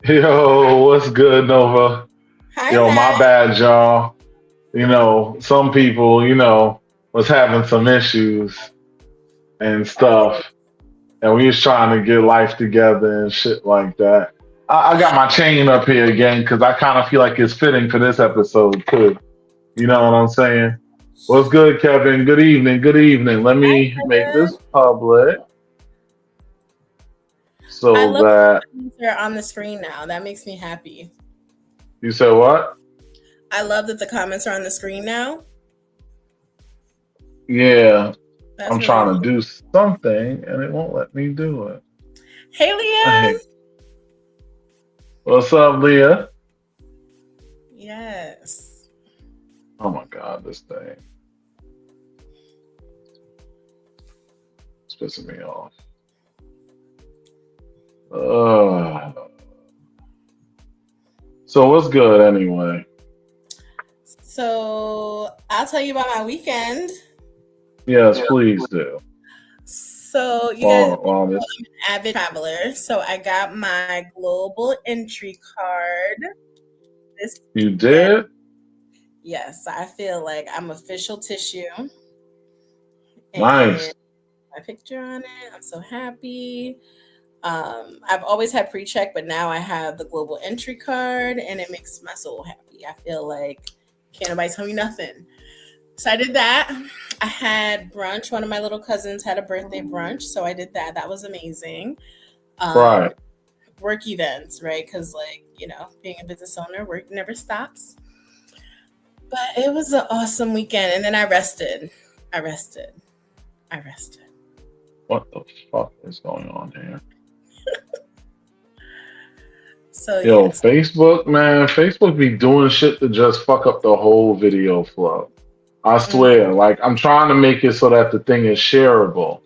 Yo, what's good, Nova? Hi, Yo, my Matt. bad, y'all. Some people, was having some issues and stuff, and we was trying to get life together and shit like that. I got my chain up here again because I kind of feel like it's fitting for this episode too. You know what I'm saying? What's good, Kevin? Good evening. Good evening. Let Hi, me make Kevin. this public I so love that that they're on the screen now. That makes me happy. you said what? I love that the comments are on the screen now. Yeah, That's I'm really trying to nice. do something and it won't let me do it. Hey, I Leah. hate. What's up, Leah? Yes. Oh my God, this thing is pissing me off. Uh, so what's good anyway? So I'll tell you about my weekend. Yes, please do. So you guys know Well, this I'm an avid traveler. So I got my global entry card this you weekend. did Yes, I feel like I'm official tissue and nice. my picture on it. I'm so happy. I've always had pre-check, but now I have the global entry card, and it makes my soul happy. I feel like can't nobody tell me nothing. So I did that. I had brunch. One of my little cousins had a birthday brunch, so I did that. That was amazing. Um, Right. Work events, right? Because being a business owner, work never stops. But it was an awesome weekend, and then I rested. I rested. I rested. What the fuck is going on here? So Yo, yes. Facebook, man, Facebook be doing shit to just fuck up the whole video flow. I Mm, swear, like I'm trying to make it so that the thing is shareable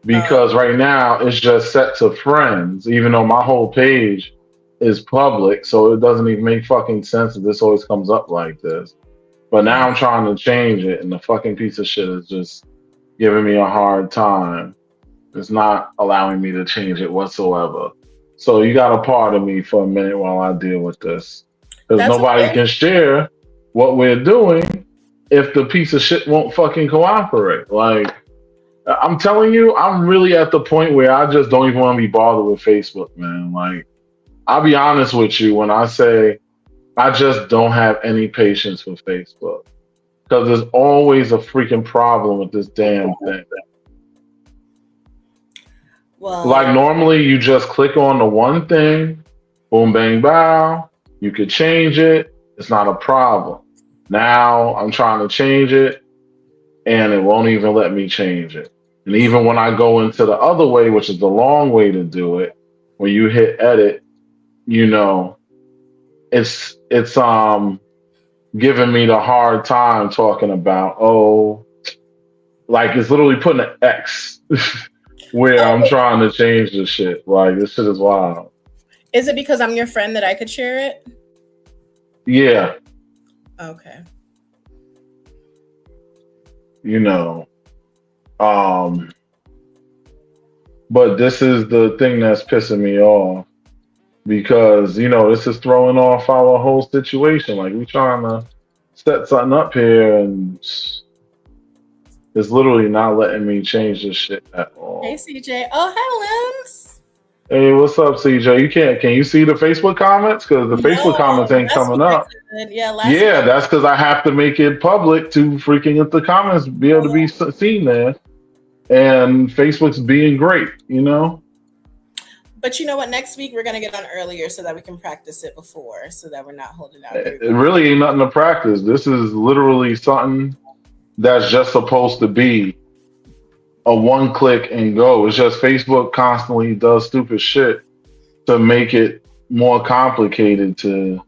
oh, because right now it's just set to friends, even though my whole page is public, so it doesn't even make fucking sense that this always comes up like this. But now mm. I'm trying to change it, and the fucking piece of shit is just giving me a hard time. It's not allowing me to change it whatsoever. So you got to pardon me for a minute while I deal with this, because That's nobody okay. can share what we're doing if the piece of shit won't fucking cooperate. Like I'm telling you, I'm really at the point where I just don't even want to be bothered with Facebook, man. Like I'll be honest with you when I say I just don't have any patience with Facebook because there's always a freaking problem with this damn thing. Like Well, normally you just click on the one thing, boom, bang, bow. You could change it. It's not a problem. Now I'm trying to change it and it won't even let me change it. And even when I go into the other way, which is the long way to do it, when you hit edit, you know, it's giving me the hard time talking about, oh, like it's literally putting an X where I'm oh, trying to change the shit. Like this shit is wild. is it because I'm your friend that I could share it? Yeah, Okay. you know. Um, but this is the thing that's pissing me off because this is throwing off our whole situation. Like we trying to set something up here, and it's literally not letting me change this shit at Hey, all. CJ. Oh, hi, Limbs. Hey, what's up, CJ? You can't? Can you see the Facebook comments? Because the Facebook comments No, ain't last coming week I up. could. Yeah, last week I Yeah, that's because I have to make it public to freaking get the comments be able to be seen there. And Facebook's being great, you know. But you know what? Next week we're gonna get on earlier so that we can practice it before, so that we're not holding out It everybody. really ain't nothing to practice. This is literally something that's just supposed to be a one click and go. It's just Facebook constantly does stupid shit to make it more complicated to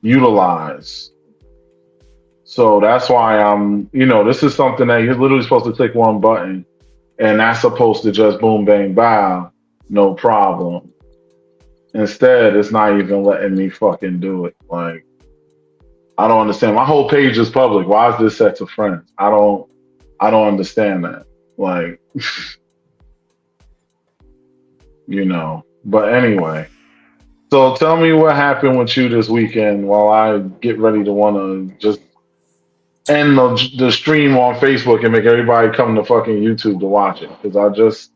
utilize. So that's why this is something that you're literally supposed to click one button and that's supposed to just boom, bang, bow, no problem. Instead, it's not even letting me fucking do it. Like, I don't understand. My whole page is public. Why is this set to friends? I don't understand that. Like, But anyway, So tell me what happened with you this weekend while I get ready to want to just end the stream on Facebook and make everybody come to fucking YouTube to watch it. Because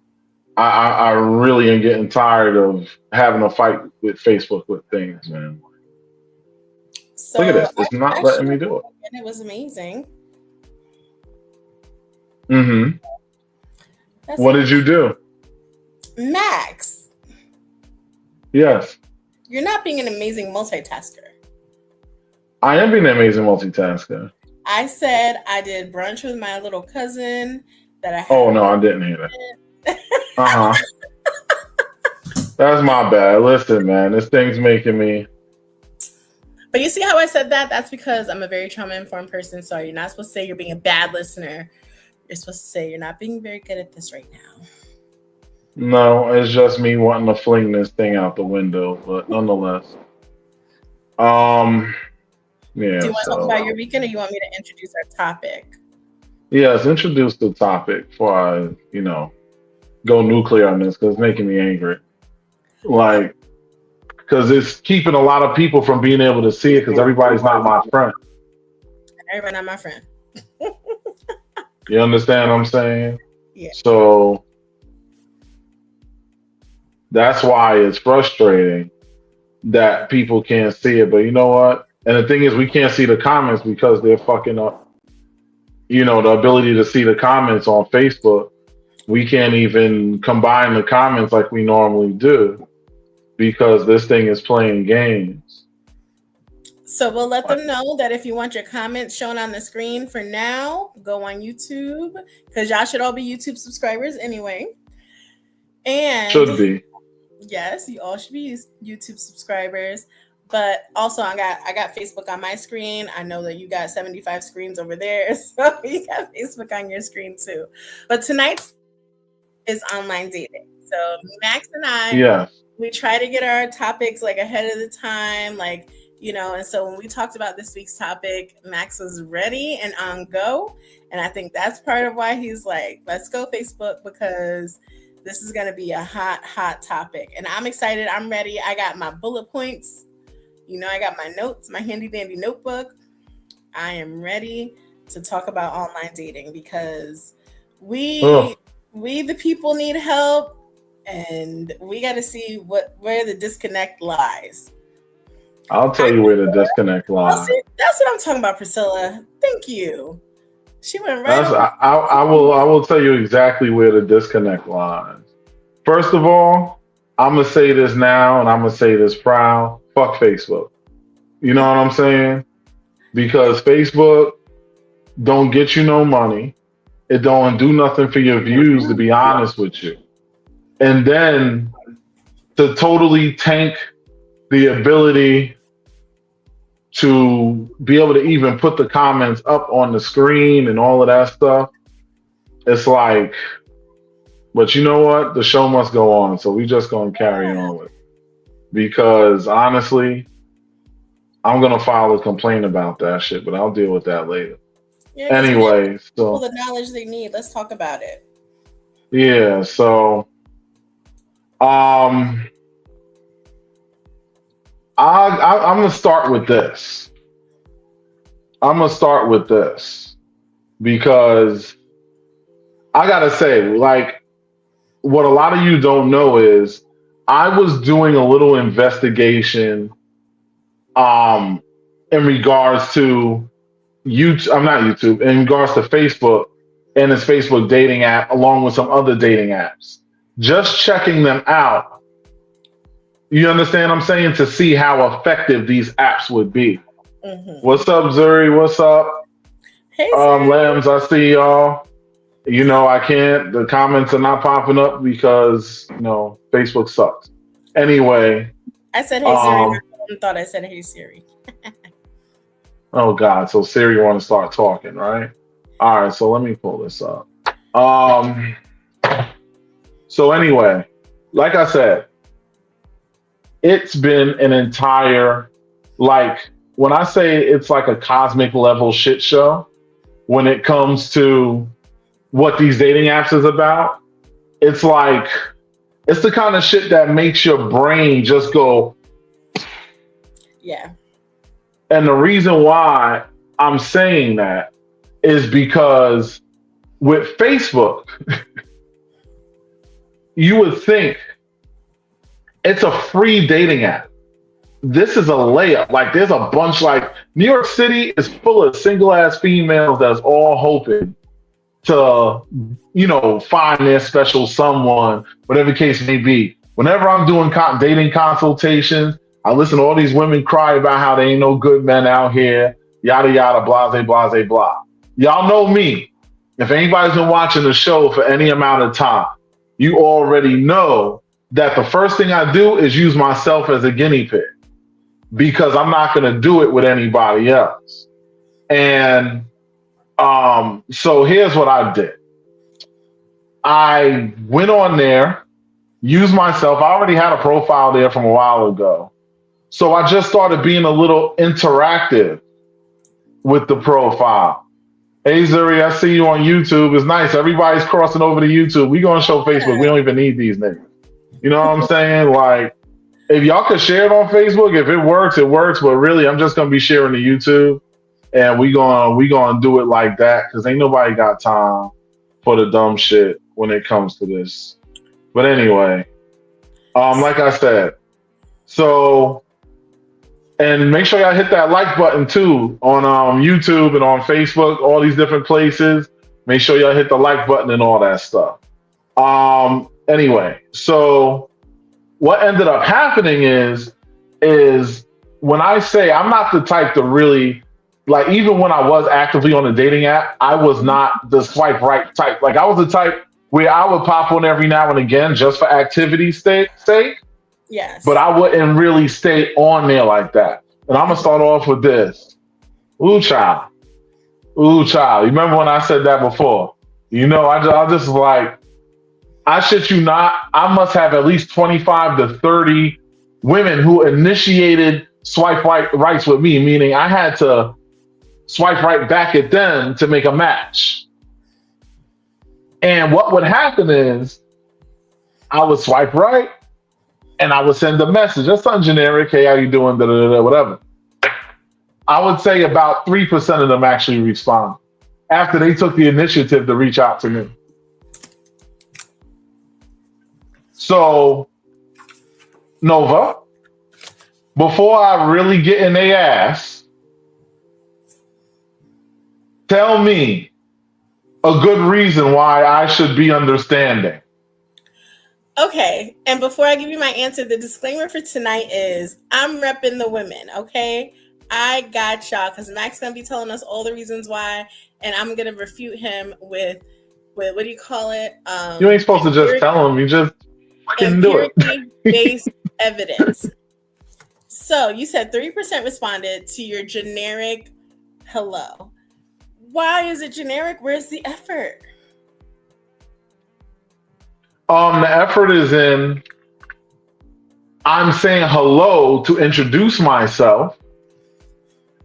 I really am getting tired of having a fight with Facebook with things, man. Look at So this. It's I not letting actually me do it. and it was amazing. Mm-hmm. That's What did you do? Max. Yes. You're not being an amazing multitasker. I am being an amazing multitasker. I said I did brunch with my little cousin that I Oh had. no, I didn't hear that. Uh-huh. That's my bad. Listen, man, this thing's making me. But you see how I said that? That's because I'm a very trauma-informed person. So you're not supposed to say you're being a bad listener. You're supposed to say you're not being very good at this right now. No, it's just me wanting to fling this thing out the window, but nonetheless. Do Yeah, you want to talk about so your weekend, or you want me to introduce our topic? yes, introduce the topic before I, go nuclear on this because it's making me angry. Like, because it's keeping a lot of people from being able to see it because everybody's not my friend. Everybody not my friend. You understand what I'm saying? Yeah. So that's why it's frustrating that people can't see it. But you know what? And the thing is, we can't see the comments because they're fucking up. The ability to see the comments on Facebook. We can't even combine the comments like we normally do because this thing is playing games. So we'll let them know that if you want your comments shown on the screen for now, go on YouTube because y'all should all be YouTube subscribers anyway. And Should be. Yes, you all should be YouTube subscribers. But also I got Facebook on my screen. I know that you got 75 screens over there. So you got Facebook on your screen too. But tonight is online dating. So Max and I, we try to get our topics like ahead of the time, and so when we talked about this week's topic, Max was ready and on go. And I think that's part of why he's like, let's go Facebook, because this is going to be a hot topic. And I'm excited. I'm ready. I got my bullet points. I got my notes, my handy dandy notebook. I am ready to talk about online dating because we the people need help, and we got to see where the disconnect lies. I'll tell you where the disconnect lies. That's what I'm talking about, Priscilla. Thank you. She went right on. I will tell you exactly where the disconnect lies. First of all, I'm gonna say this now, and I'm gonna say this proud. Fuck Facebook. You know what I'm saying? Because Facebook don't get you no money. It don't do nothing for your views, to be honest with you. And then to totally tank the ability to be able to even put the comments up on the screen and all of that stuff, it's like, but you know what? The show must go on. So we just gonna carry on with it. Because honestly, I'm gonna file a complaint about that shit, but I'll deal with that later. Yeah, anyway, so the knowledge they need. Let's talk about it. Yeah, so I'm gonna start with this. Because I gotta say, like, what a lot of you don't know is I was doing a little investigation in regards to YouTube. I'm not YouTube, in regards to Facebook and its Facebook dating app, along with some other dating apps. Just checking them out. You understand what I'm saying? To see how effective these apps would be. Mm-hmm. What's up, Zuri? What's up? Hey, Lambs, I see y'all. I can't, the comments are not popping up because, Facebook sucks. Anyway. I said, hey, Siri. I thought I said, hey, Siri. Oh, God. So Siri want to start talking, right? All right. So let me pull this up. So anyway, like I said, it's been an entire, when I say it's like a cosmic level shit show, when it comes to what these dating apps is about, it's the kind of shit that makes your brain just go, Yeah. And the reason why I'm saying that is because with Facebook, you would think it's a free dating app. This is a layup. Like there's a bunch like New York City is full of single ass females that's all hoping to, find their special someone, whatever the case may be. Whenever I'm doing dating consultations, I listen to all these women cry about how they ain't no good men out here, yada yada, blase, blase, blah. Y'all know me. If anybody's been watching the show for any amount of time, you already know that the first thing I do is use myself as a guinea pig because I'm not going to do it with anybody else. And so here's what I did. I went on there, used myself. I already had a profile there from a while ago. So I just started being a little interactive with the profile. Hey, Zuri, I see you on YouTube. It's nice. Everybody's crossing over to YouTube. We going to show Facebook. We don't even need these niggas. You know what I'm saying? Like, if y'all could share it on Facebook, if it works, it works. But really, I'm just going to be sharing to YouTube. And we gonna do it like that because ain't nobody got time for the dumb shit when it comes to this. But anyway, like I said, so and make sure y'all hit that like button too on YouTube and on Facebook, all these different places. Make sure y'all hit the like button and all that stuff. Anyway, so what ended up happening is when I say I'm not the type to really. Like, even when I was actively on a dating app, I was not the swipe right type. Like, I was the type where I would pop on every now and again just for activity's sake. Yes. But I wouldn't really stay on there like that. And I'm going to start off with this. Ooh, child. Ooh, child. You remember when I said that before? I just like, I shit you not, I must have at least 25 to 30 women who initiated swipe rights with me, meaning I had to swipe right back at them to make a match. And what would happen is I would swipe right and I would send a message. That's something generic. Hey, how you doing? Da, da, da, whatever. I would say about 3% of them actually respond after they took the initiative to reach out to me. So, Nova, before I really get in their ass, tell me a good reason why I should be understanding. Okay, and before I give you my answer, the disclaimer for tonight is I'm repping the women, okay? I got y'all, because Mac's going to be telling us all the reasons why, and I'm going to refute him with what do you call it? You ain't supposed to just tell him, you just fucking do it. Empirically-based evidence. So, you said 3% responded to your generic hello. Why is it generic? Where's the effort? The effort is in I'm saying hello to introduce myself,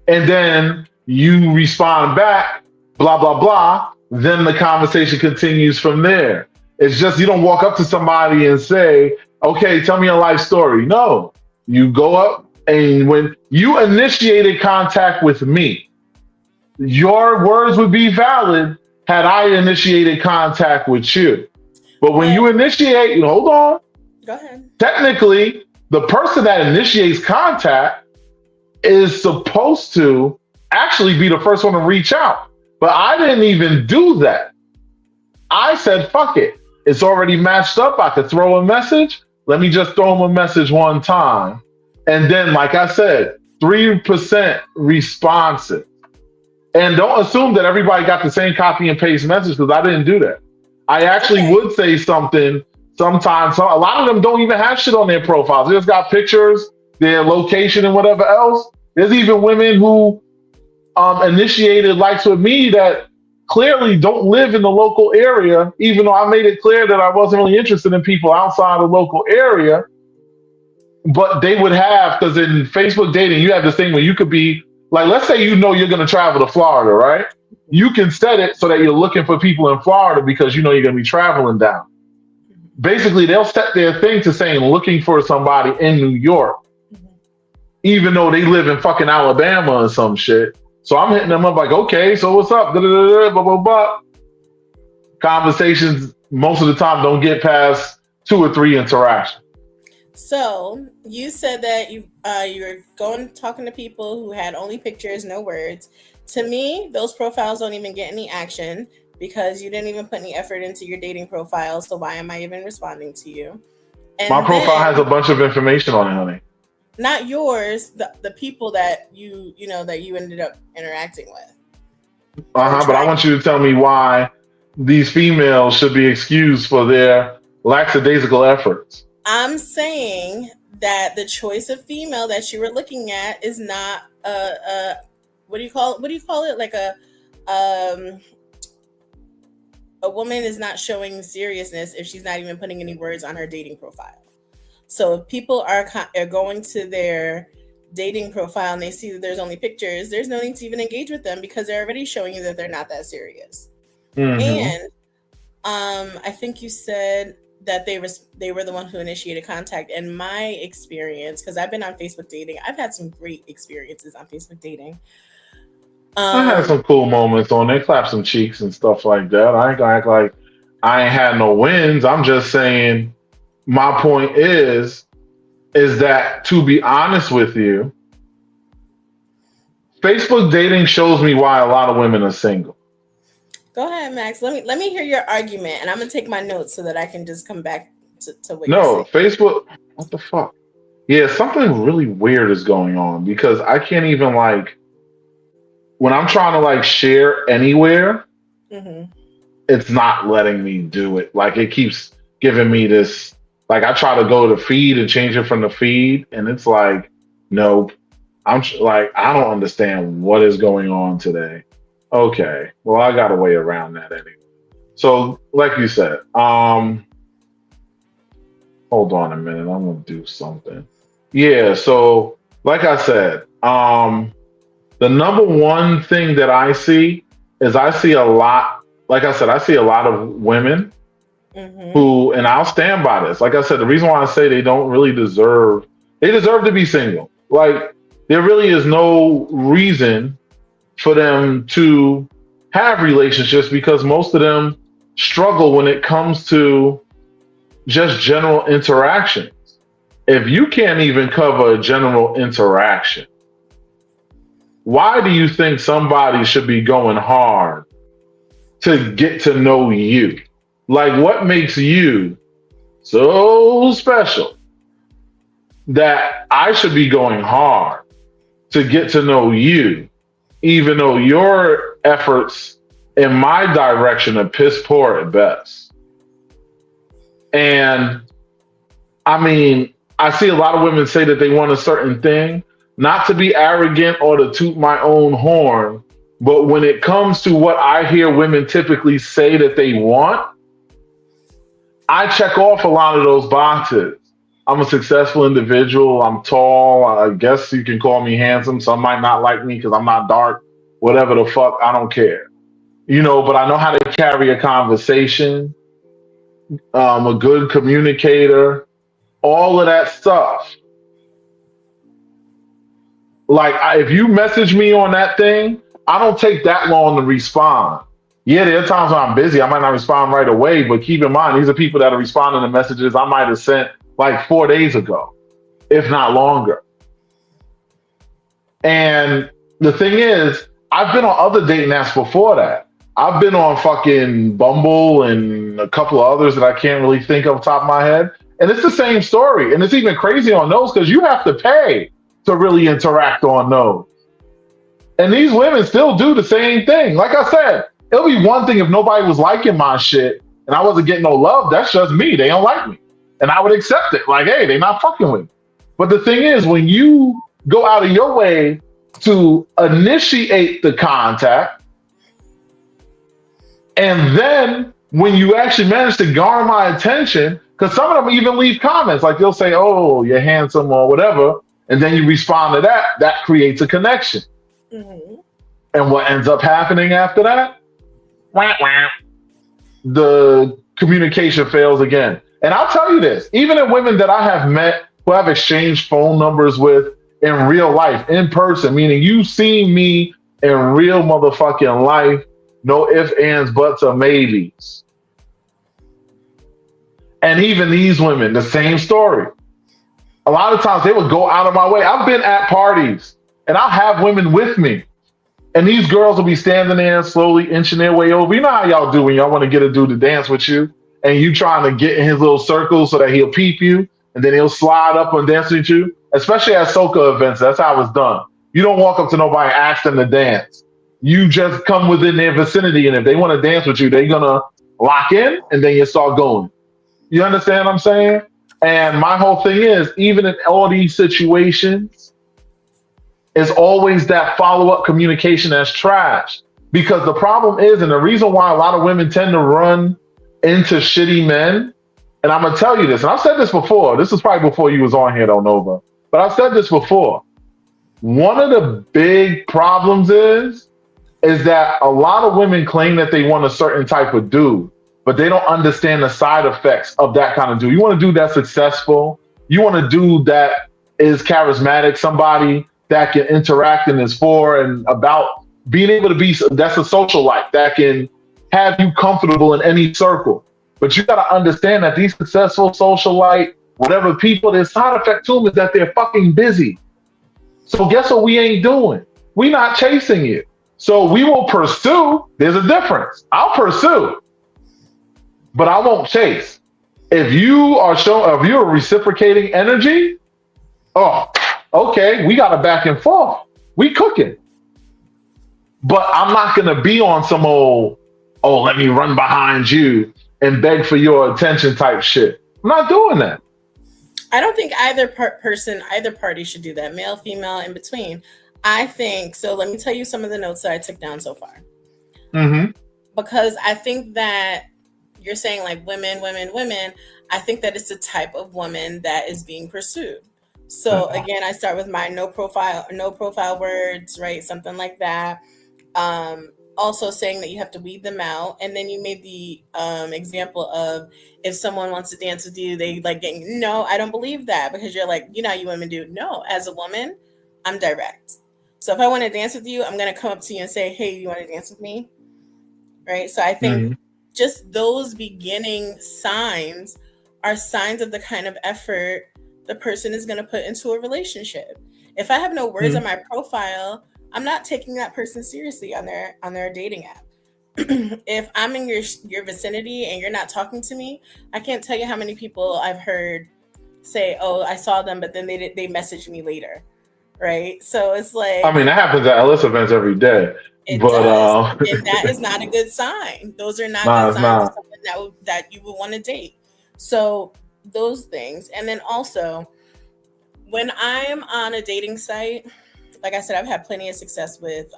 and then you respond back, blah, blah, blah. Then the conversation continues from there. It's just you don't walk up to somebody and say, okay, tell me your life story. No, you go up, and when you initiated contact with me, your words would be valid had I initiated contact with you. But when you initiate, hold on. Go ahead. Technically, the person that initiates contact is supposed to actually be the first one to reach out. But I didn't even do that. I said, fuck it. It's already matched up. I could throw a message. Let me just throw them a message one time. And then, like I said, 3% responsive. And don't assume that everybody got the same copy and paste message because I didn't do that. I actually would say something sometimes. So a lot of them don't even have shit on their profiles. They just got pictures, their location, and whatever else. There's even women who initiated likes with me that clearly don't live in the local area, even though I made it clear that I wasn't really interested in people outside the local area. But they would have, because in Facebook dating, you have this thing where you could be, like, let's say you're going to travel to Florida, right? You can set it so that you're looking for people in Florida because you're going to be traveling down. Basically, they'll set their thing to saying looking for somebody in New York. even though they live in fucking Alabama or some shit. So I'm hitting them up like, okay, so what's up? Da-da-da-da, blah, blah, blah. Conversations most of the time don't get past 2 or 3 interactions. So you said that you were going talking to people who had only pictures, no words. To me, those profiles don't even get any action because you didn't even put any effort into your dating profile. So why am I even responding to you? And My profile has a bunch of information on it, honey. Not yours, the people that you ended up interacting with. But I want you to tell me why these females should be excused for their lackadaisical efforts. I'm saying that the choice of female that you were looking at is not a what do you call it? Like a woman is not showing seriousness if she's not even putting any words on her dating profile. So if people are going to their dating profile and they see that there's only pictures, there's no need to even engage with them because they're already showing you that they're not that serious. Mm-hmm. And I think you said that they were the one who initiated contact. In my experience, because I've been on Facebook dating, I've had some great experiences on Facebook dating. I had some cool moments on there, clap some cheeks and stuff like that. I ain't gonna act like I ain't had no wins. I'm just saying my point is that, to be honest with you, Facebook dating shows me why a lot of women are single. Go ahead, Max. Let me hear your argument, and I'm gonna take my notes so that I can just come back to what you're saying. Facebook. What the fuck? Yeah, something really weird is going on because I can't even when I'm trying to share anywhere, mm-hmm. It's not letting me do it. It keeps giving me this. I try to go to feed and change it from the feed, and it's nope. I'm I don't understand what is going on today. Okay, well, I got a way around that anyway. So, like you said, hold on a minute. I'm gonna do something. Yeah. So, like I said, the number one thing that I see is I see a lot. Like I said, I see a lot of women. Mm-hmm. Who, and I'll stand by this. Like I said, the reason why I say they deserve to be single. There really is no reason for them to have relationships because most of them struggle when it comes to just general interactions. If you can't even cover a general interaction, why do you think somebody should be going hard to get to know you? What makes you so special that I should be going hard to get to know you, even though your efforts in my direction are piss poor at best? And I mean, I see a lot of women say that they want a certain thing, not to be arrogant or to toot my own horn, but when it comes to what I hear women typically say that they want, I check off a lot of those boxes. I'm a successful individual. I'm tall. I guess you can call me handsome. Some might not like me because I'm not dark. Whatever the fuck, I don't care. But I know how to carry a conversation. A good communicator. All of that stuff. If you message me on that thing, I don't take that long to respond. Yeah, there are times when I'm busy. I might not respond right away, but keep in mind, these are people that are responding to messages I might have sent 4 days ago, if not longer. And the thing is, I've been on other dating apps before that. I've been on fucking Bumble and a couple of others that I can't really think of top of my head. And it's the same story. And it's even crazy on those because you have to pay to really interact on those. And these women still do the same thing. Like I said, it'll be one thing if nobody was liking my shit and I wasn't getting no love. That's just me. They don't like me. And I would accept it. Hey, they're not fucking with me. But the thing is, when you go out of your way to initiate the contact, and then when you actually manage to garner my attention, because some of them even leave comments, they'll say, oh, you're handsome or whatever, and then you respond to that, that creates a connection. Mm-hmm. And what ends up happening after that? The communication fails again. And I'll tell you this, even in women that I have met who I've exchanged phone numbers with in real life, in person, meaning you see me in real motherfucking life, no ifs, ands, buts, or maybes. And even these women, the same story. A lot of times they would go out of my way. I've been at parties and I'll have women with me. And these girls will be standing there slowly inching their way over. You know how y'all do when y'all want to get a dude to dance with you and you trying to get in his little circle so that he'll peep you and then he'll slide up and dance with you. Especially at soca events, that's how it's done. You don't walk up to nobody and ask them to dance. You just come within their vicinity, and if they want to dance with you, they're gonna lock in and then you start going. You understand what I'm saying? And my whole thing is, even in all these situations, it's always that follow-up communication that's trash. Because the problem is, and the reason why a lot of women tend to run into shitty men, and I'm gonna tell you this, and I've said this before. This is probably before you was on here, though, Nova. But I've said this before. One of the big problems is that a lot of women claim that they want a certain type of dude, but they don't understand the side effects of that kind of dude. You want a dude that's successful. You want a dude that is charismatic, somebody that can interact and is for and about being able to be, that's a socialite that can have you comfortable in any circle. But you got to understand that these successful socialite, whatever people, their side effect to them is that they're fucking busy. So guess what we ain't doing? We not chasing it. So we will pursue. There's a difference. I'll pursue, but I won't chase. If you are if you're reciprocating energy, oh, okay, we got a back and forth. We cooking. But I'm not gonna be on some old, oh, let me run behind you and beg for your attention type shit. I'm not doing that. I don't think either either party should do that. Male, female, in between. I think so. Let me tell you some of the notes that I took down so far. Mm-hmm. Because I think that you're saying like women. I think that it's the type of woman that is being pursued. So again, I start with my no profile words, right? Something like that. Also saying that you have to weed them out. And then you made the example of if someone wants to dance with you, they like getting, no, I don't believe that, because you're like, you know, you women do. No, as a woman, I'm direct. So if I want to dance with you, I'm going to come up to you and say, hey, you want to dance with me? Right. So I think just those beginning signs are signs of the kind of effort the person is going to put into a relationship. If I have no words on my profile, I'm not taking that person seriously on their dating app. If I'm in your vicinity and you're not talking to me, I can't tell you how many people I've heard say, oh, I saw them, but then they messaged me later. Right. So it's like, I mean, that happens at LS events every day. It does. And that is not a good sign. Those are not good signs of someone that you would want to date. So those things. And then also, when I'm on a dating site, like I said, I've had plenty of success with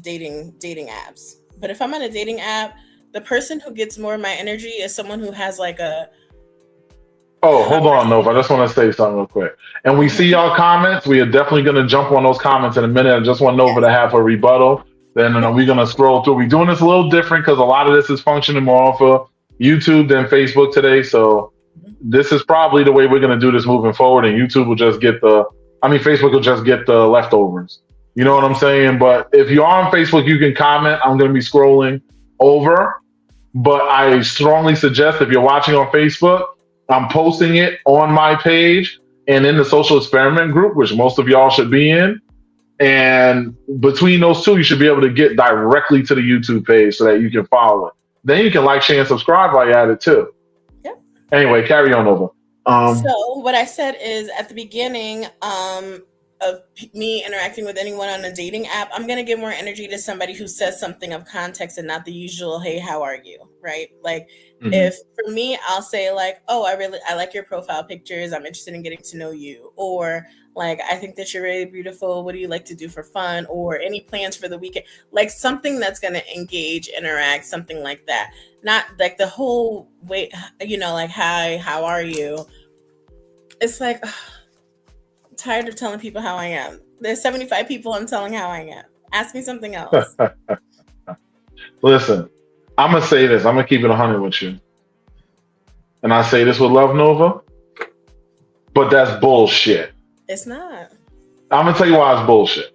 dating apps. But if I'm on a dating app, the person who gets more of my energy is someone who has like a... Oh, hold on, Nova. I just want to say something real quick. And we see y'all comments. We are definitely going to jump on those comments in a minute. I just want Nova to have a rebuttal. Then we're going to scroll through. We're doing this a little different because a lot of this is functioning more off of YouTube than Facebook today. So this is probably the way we're going to do this moving forward. And YouTube will just get Facebook will just get the leftovers. You know what I'm saying? But if you're on Facebook, you can comment. I'm going to be scrolling over. But I strongly suggest if you're watching on Facebook, I'm posting it on my page and in the social experiment group, which most of y'all should be in. And between those two, you should be able to get directly to the YouTube page so that you can follow it. Then you can like, share, and subscribe while you're at it too. Yep. Anyway, carry on over. So what I said is at the beginning of me interacting with anyone on a dating app, I'm going to give more energy to somebody who says something of context and not the usual, hey, how are you? Right? Like if for me, I'll say like, oh, I like your profile pictures. I'm interested in getting to know you. Or like, I think that you're really beautiful. What do you like to do for fun? Or any plans for the weekend? Like something that's going to engage, interact, something like that. Not like the whole way, like, hi, how are you? It's like, I'm tired of telling people how I am. There's 75 people I'm telling how I am. Ask me something else. Listen, I'm going to say this. I'm going to keep it 100 with you. And I say this with love, Nova. but that's bullshit. It's not. I'm gonna tell you why it's bullshit.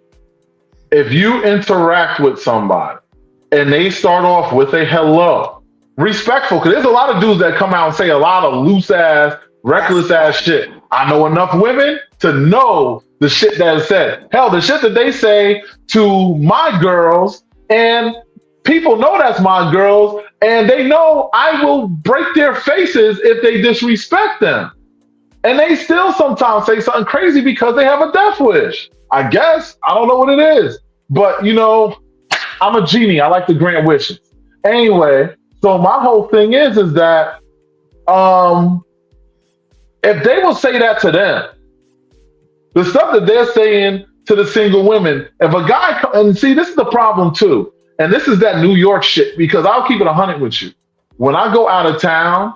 If you interact with somebody and they start off with a hello, respectful, because there's a lot of dudes that come out and say a lot of loose ass, reckless ass shit. I know enough women to know the shit that is said. Hell, the shit that they say to my girls, and people know that's my girls, and they know I will break their faces if they disrespect them. And they still sometimes say something crazy because they have a death wish. I guess. I don't know what it is. But, I'm a genie. I like to grant wishes. Anyway, so my whole thing is that if they will say that to them, the stuff that they're saying to the single women, if a guy, and see, this is the problem too. And this is that New York shit, because I'll keep it 100 with you. When I go out of town,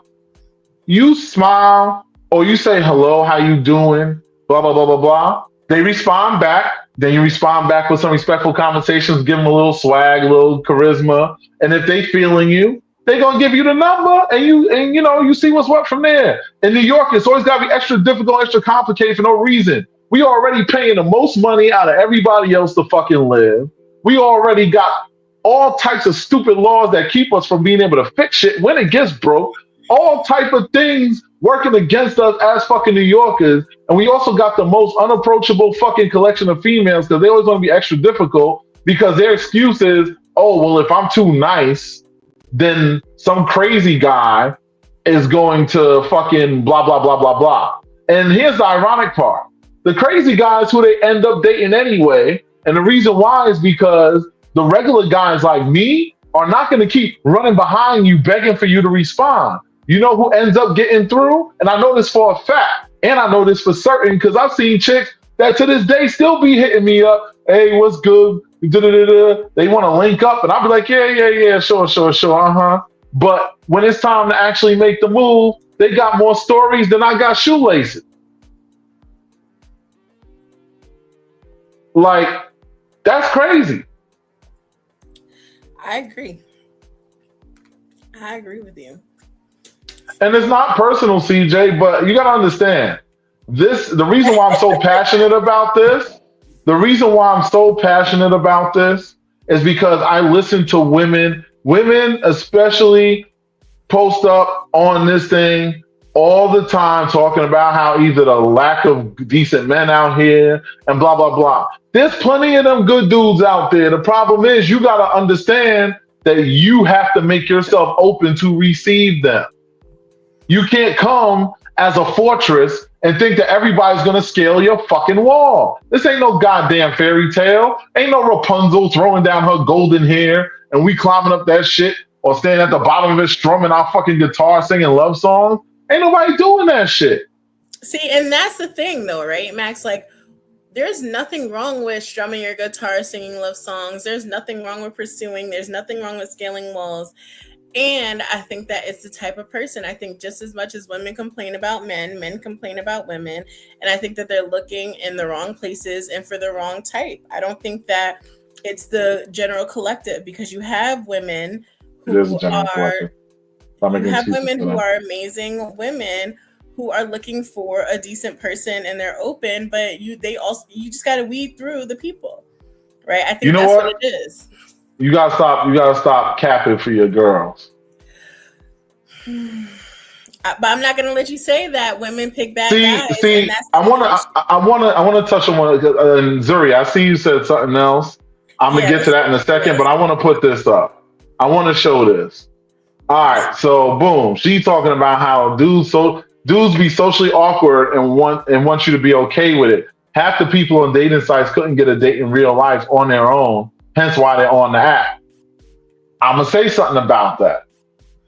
you smile or you say, hello, how you doing? Blah, blah, blah, blah, blah. They respond back. Then you respond back with some respectful conversations, give them a little swag, a little charisma. And if they feeling you, they're gonna give you the number, and you see what's what from there. In New York, it's always gotta be extra difficult, extra complicated for no reason. We already paying the most money out of everybody else to fucking live. We already got all types of stupid laws that keep us from being able to fix shit when it gets broke. All type of things working against us as fucking New Yorkers. And we also got the most unapproachable fucking collection of females because they always want to be extra difficult because their excuse is, oh, well, if I'm too nice, then some crazy guy is going to fucking blah, blah, blah, blah, blah. And here's the ironic part. The crazy guys who they end up dating anyway, and the reason why is because the regular guys like me are not going to keep running behind you begging for you to respond. You know who ends up getting through? And I know this for a fact, and I know this for certain because I've seen chicks that to this day still be hitting me up. Hey, what's good? Da-da-da-da. They want to link up, and I'll be like, yeah, sure, uh-huh. But when it's time to actually make the move, they got more stories than I got shoelaces. Like, that's crazy. I agree with you. And it's not personal, CJ, but you got to understand the reason why I'm so passionate about this, is because I listen to women especially post up on this thing all the time talking about how either the lack of decent men out here and blah, blah, blah. There's plenty of them good dudes out there. The problem is you got to understand that you have to make yourself open to receive them. You can't come as a fortress and think that everybody's going to scale your fucking wall. This ain't no goddamn fairy tale. Ain't no Rapunzel throwing down her golden hair and we climbing up that shit or standing at the bottom of it strumming our fucking guitar singing love songs. Ain't nobody doing that shit. See, and that's the thing though, right, Max? Like, there's nothing wrong with strumming your guitar, singing love songs. There's nothing wrong with pursuing. There's nothing wrong with scaling walls. And I think that it's the type of person, I think just as much as women complain about men complain about women. And I think that they're looking in the wrong places and for the wrong type. I don't think that it's the general collective because you have women who are amazing women who are looking for a decent person and they're open, but you just got to weed through the people, right? I think that's what it is. You gotta stop capping for your girls. But I'm not gonna let you say that women pick bad guys. See, I wanna touch on one. Zuri, I see you said something else. I'm gonna get to that in a second, but I want to put this up. I want to show this. All right, so boom, she's talking about how dudes be socially awkward and want you to be okay with it. Half the people on dating sites couldn't get a date in real life on their own. Hence why they're on the app. I'm going to say something about that.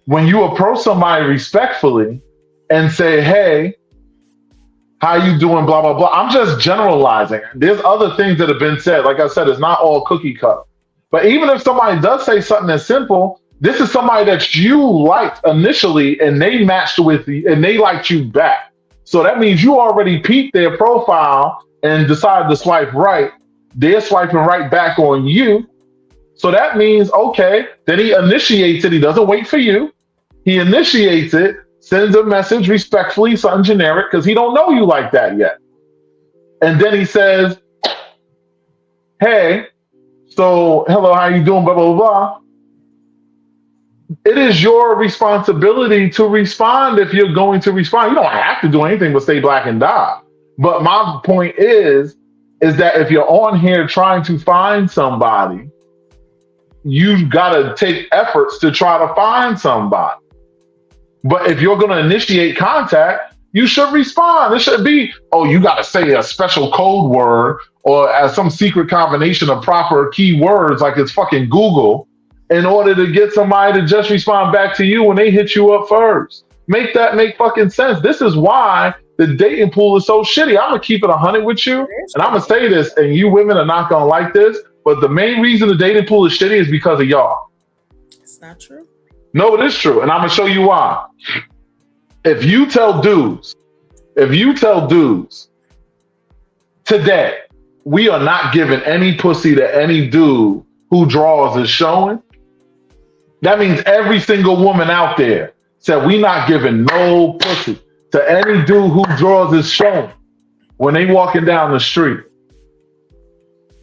When you approach somebody respectfully and say, hey, how you doing, blah, blah, blah. I'm just generalizing. There's other things that have been said. Like I said, it's not all cookie cutter. But even if somebody does say something that's simple, this is somebody that you liked initially and they matched with you and they liked you back. So that means you already peeped their profile and decided to swipe right. They're swiping right back on you. So that means, okay, then he initiates it. He doesn't wait for you. He initiates it. sends a message respectfully, something generic, because he don't know you like that yet. And then he says, hey, so hello, how you doing? Blah, blah, blah, blah. It is your responsibility to respond if you're going to respond. You don't have to do anything but stay black and die. But my point is that if you're on here trying to find somebody, you've got to take efforts to try to find somebody. But if you're going to initiate contact, you should respond. It should be, oh, you got to say a special code word or some secret combination of proper keywords like it's fucking Google in order to get somebody to just respond back to you when they hit you up first. Make that make fucking sense. This is why the dating pool is so shitty. I'm going to keep it 100 with you. And I'm going to say this, and you women are not going to like this, but the main reason the dating pool is shitty is because of y'all. It's not true. No, it is true. And I'm going to show you why. If you tell dudes today, we are not giving any pussy to any dude who draws is showing, that means every single woman out there said we not giving no pussy to any dude who draws is showing when they walking down the street.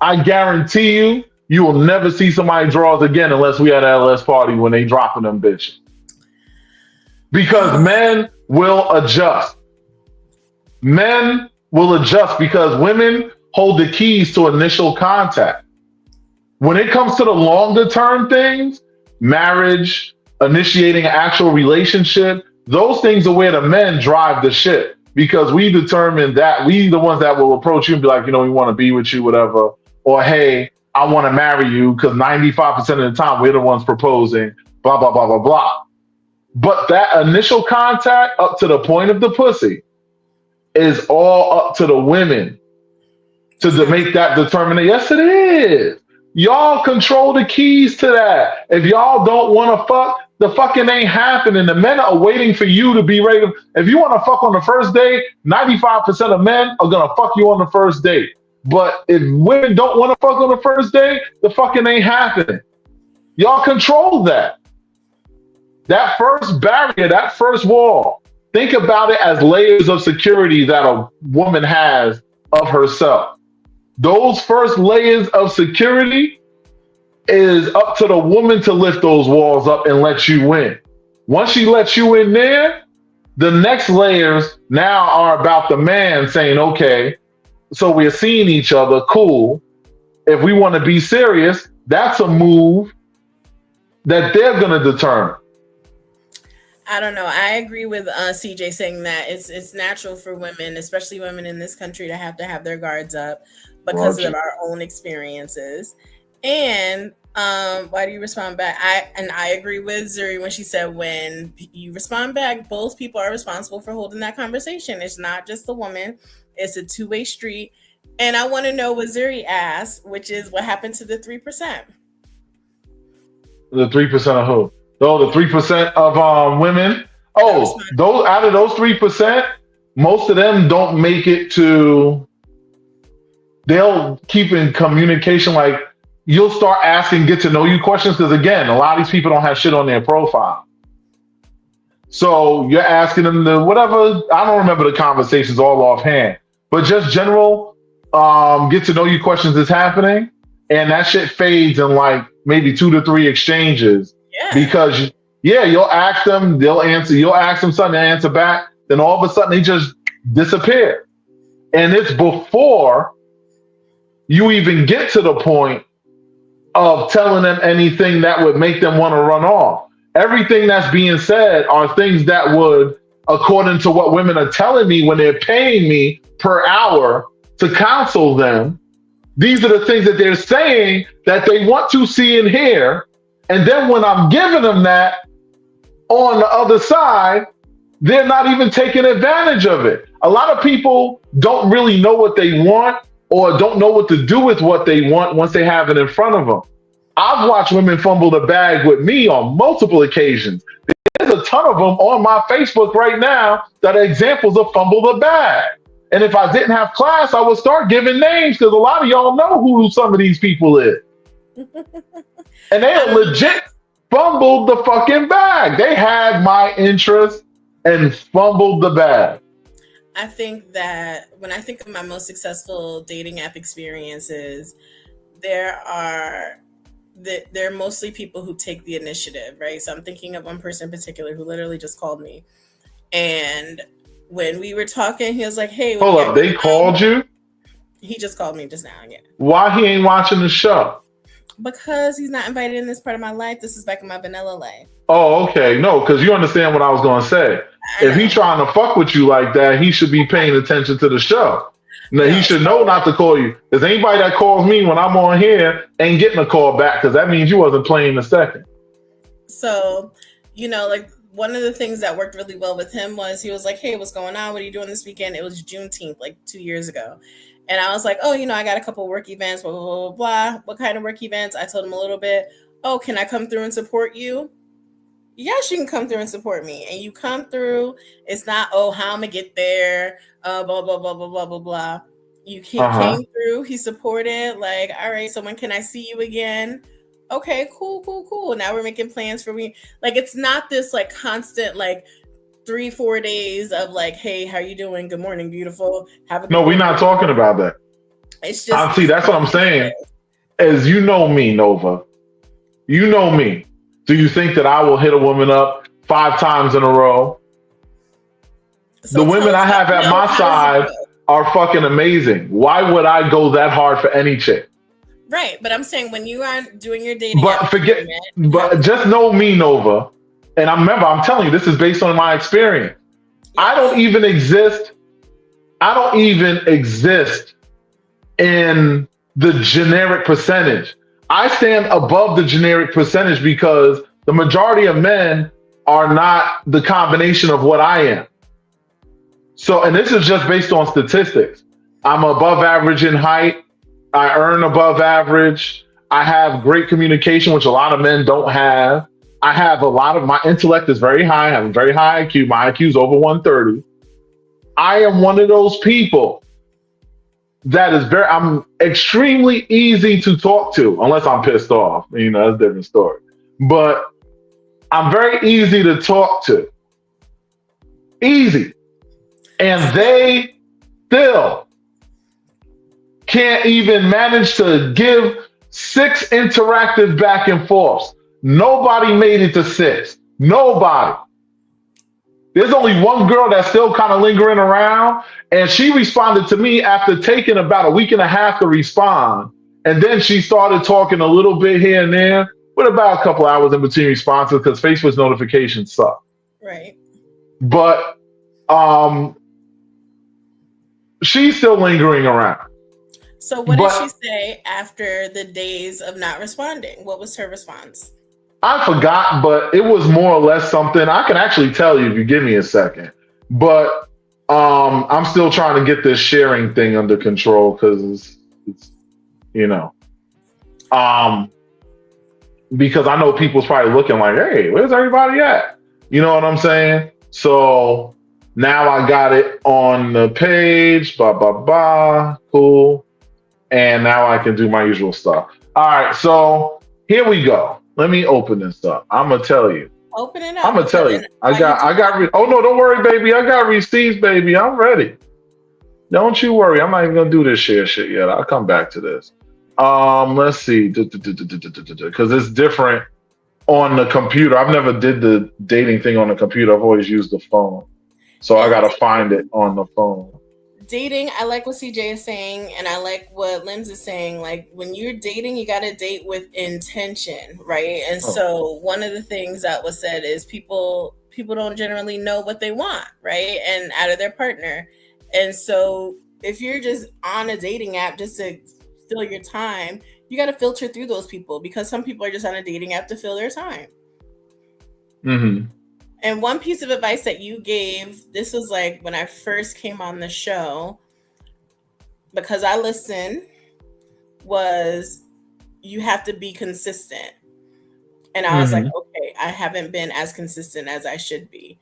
I guarantee you will never see somebody draws again unless we at an LS party when they dropping them bitches. Because men will adjust. Men will adjust because women hold the keys to initial contact. When it comes to the longer term things, marriage, initiating an actual relationship, those things are where the men drive the ship because we determine that we the ones that will approach you and be like, we want to be with you, whatever. Or, hey, I want to marry you because 95% of the time we're the ones proposing, blah, blah, blah, blah, blah. But that initial contact up to the point of the pussy is all up to the women to make that determination. Yes, it is. Y'all control the keys to that. If y'all don't want to fuck, the fucking ain't happening. The men are waiting for you to be ready. If you want to fuck on the first date, 95% of men are going to fuck you on the first date. But if women don't want to fuck on the first date, the fucking ain't happening. Y'all control that. That first barrier, that first wall, think about it as layers of security that a woman has of herself. Those first layers of security is up to the woman to lift those walls up and let you in. Once she lets you in there, the next layers now are about the man saying, okay, so we're seeing each other, cool. If we want to be serious, that's a move that they're going to determine. I don't know. I agree with CJ saying that it's natural for women, especially women in this country, to have their guards up because of our own experiences. And why do you respond back? I agree with Zuri when she said when you respond back, both people are responsible for holding that conversation. It's not just the woman. It's a two-way street. And I want to know what Zuri asked, which is what happened to the 3%? The 3% of who? Oh, the 3% of women. Oh, those out of those 3%, most of them don't make it to. They'll keep in communication. Like you'll start asking get to know you questions because again, a lot of these people don't have shit on their profile. So you're asking them the whatever. I don't remember the conversations all offhand, but just general get to know you questions is happening, and that shit fades in like maybe 2 to 3 exchanges. Yeah. Because you'll ask them, they'll answer. You'll ask them something, they answer back. Then all of a sudden they just disappear, and it's before you even get to the point of telling them anything that would make them want to run off. Everything that's being said are things that would, according to what women are telling me when they're paying me per hour to counsel them, these are the things that they're saying that they want to see and hear. And then when I'm giving them that on the other side, they're not even taking advantage of it. A lot of people don't really know what they want or don't know what to do with what they want once they have it in front of them. I've watched women fumble the bag with me on multiple occasions. There's a ton of them on my Facebook right now that are examples of fumble the bag. And if I didn't have class, I would start giving names because a lot of y'all know who some of these people is. And they legit fumbled the fucking bag. They had my interest and fumbled the bag? I think that when I think of my most successful dating app experiences, there are they're mostly people who take the initiative, right? So I'm thinking of one person in particular who literally just called me, and when we were talking, he was like, "Hey, when Hold you're," up, they called you? he just called me just now, yeah, Why he ain't watching the show? because he's not invited in this part of my life. This is back in my vanilla life. Oh, okay. No, because you understand what I was going to say. I If he know. trying to fuck with you like that, he should be paying attention to the show. Now, he No, should know not to call you. Because anybody that calls me when I'm on here ain't getting a call back because that means you wasn't playing the second. so, like one of the things that worked really well with him was he was like, "Hey, what's going on? What are you doing this weekend?" It was Juneteenth, like 2 years ago. And I was like, "Oh, I got a couple work events, blah, blah, blah, blah. What kind of work events?" I told him a little bit. "Oh, can I come through and support you?" Yes, you can come through and support me. And you come through. It's not, "Oh, how I'm going to get there, blah, blah, blah, blah, blah, blah, blah." He Uh-huh. came through. He supported. Like, all right, so when can I see you again? Okay, cool, cool, cool. Now we're making plans for me. Like, it's not this like constant like 3-4 days of like, "Hey, how you doing? Good morning, beautiful. Have a No, good we're day." not talking about that. It's just See, it's that's what I'm saying. continuous. As you know me, Nova, you know me. Do you think that I will hit a woman up 5 times in a row? The So tell women us, I have at my how does it side go? are fucking amazing. Why would I go that hard for any chick? Right, but I'm saying when you are doing your dating app But forget, experiment, how but does it just know me, Nova. And I'm telling you, this is based on my experience. I Yes. don't even exist. I don't even exist in the generic percentage. I stand above the generic percentage because the majority of men are not the combination of what I am. So, and this is just based on statistics. I'm above average in height. I earn above average. I have great communication, which a lot of men don't have. I have a lot of my intellect is very high. I have a very high IQ. My IQ is over 130. I am one of those people that is I'm extremely easy to talk to, unless I'm pissed off. That's a different story. But I'm very easy to talk to. Easy. And they still can't even manage to give 6 interactive back and forths. Nobody made it to 6. Nobody. There's only one girl that's still kind of lingering around, and she responded to me after taking about a week and a half to respond. And then she started talking a little bit here and there with about a couple hours in between responses because Facebook's notifications suck. right. But um, she's still lingering around. So what did she But say after the days of not responding? What was her response? I forgot, but it was more or less something I can actually tell you if you give me a second. But I'm still trying to get this sharing thing under control because it's you know, um, because I know people's probably looking like, hey, where's everybody at? You know what I'm saying? So now I got it on the page, cool, and now I can do my usual stuff. All right, so here we go. Let me open this up. I'm gonna tell you. Open it I'm up gonna because tell and you. while you do that, Oh no, don't worry, baby. I got receipts, baby. I'm ready. Don't you worry. I'm not even gonna do this shit yet. I'll come back to this. Let's see, because it's different on the computer. I've never did the dating thing on the computer. I've always used the phone, so I and gotta find it on the phone. dating, I like what CJ is saying, and I like what Lims is saying. Like when you're dating, you got to date with intention, right? And Oh, so one of the things that was said is people don't generally know what they want, right? And out of their partner. And so if you're just on a dating app just to fill your time, you got to filter through those people because some people are just on a dating app to fill their time. mm-hmm. And one piece of advice that you gave, this was like when I first came on the show, because I listen, was you have to be consistent. And I was like, Mm-hmm. okay, I haven't been as consistent as I should be.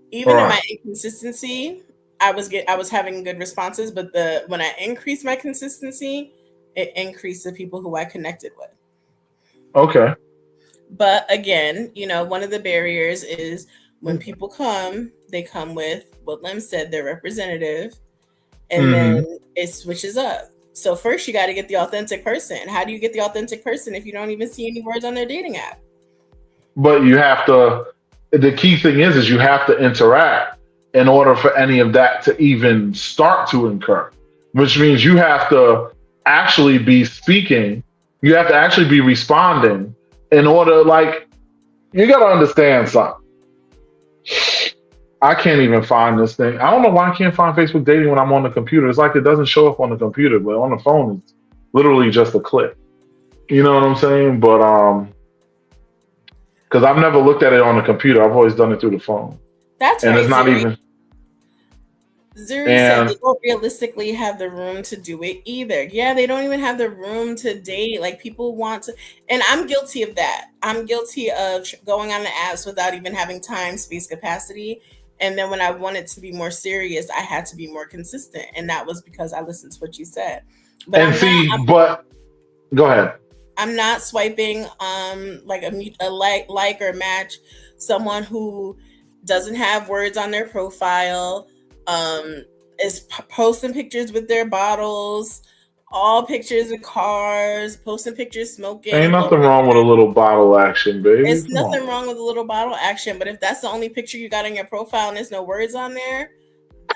All Even in right. my inconsistency, I was having good responses, but the when I increased my consistency, it increased the people who I connected with. Okay. But again, one of the barriers is When people come, they come with what Lim said, their representative, and Mm-hmm. then it switches up. So first you got to get the authentic person. How do you get the authentic person if you don't even see any words on their dating app? But you have to. The key thing is you have to interact in order for any of that to even start to incur, which means you have to actually be speaking. You have to actually be responding in order. Like you got to understand something. I can't even find this thing. I don't know why I can't find Facebook dating when I'm on the computer. It's like it doesn't show up on the computer, but on the phone, it's literally just a click. You know what I'm saying? But because I've never looked at it on the computer. I've always done it through the phone, That's and right, it's not Zuri. even. Zuri said they And don't realistically have the room to do it either. Yeah, they don't even have the room to date. Like people want to, and I'm guilty of that. I'm guilty of going on the apps without even having time, space, capacity. And then when I wanted to be more serious, I had to be more consistent, and that was because I listened to what you said. But and see, but go ahead. I'm not swiping like a like or match someone who doesn't have words on their profile, um is posting pictures with their bottles, all pictures of cars, posting pictures smoking Ain't and nothing blowing. wrong with a little bottle action, baby. It's Come nothing on. wrong with a little bottle action, but if that's the only picture you got on your profile and there's no words on there,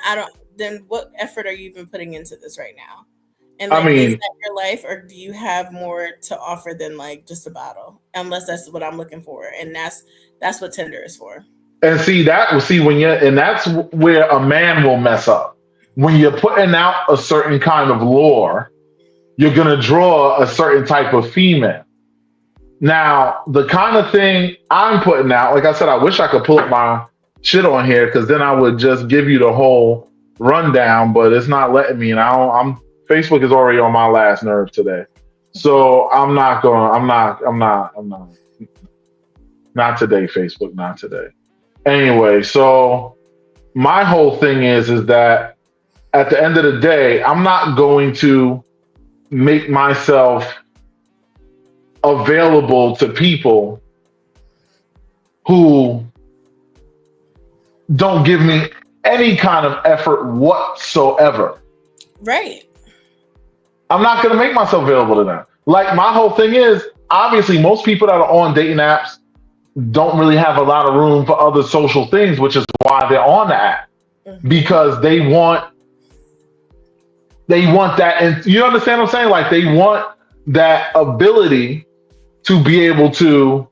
I don't then what effort are you even putting into this right now? And I like, is mean, that your life, or do you have more to offer than like just a bottle? Unless that's what I'm looking for, and that's what Tinder is for. and see that see when you and that's where a man will mess up when you're putting out a certain kind of lure. You're gonna draw a certain type of female. Now, the kind of thing I'm putting out, like I said, I wish I could pull up my shit on here because then I would just give you the whole rundown, but it's not letting me. And I'm Facebook is already on my last nerve today, so I'm not going. Not today. Facebook, not today. Anyway, so my whole thing is that at the end of the day, I'm not going to make myself available to people who don't give me any kind of effort whatsoever. Right. I'm not going to make myself available to them. Like my whole thing is obviously most people that are on dating apps don't really have a lot of room for other social things, which is why they're on the app because they want that, and you understand what I'm saying? Like they want that ability to be able to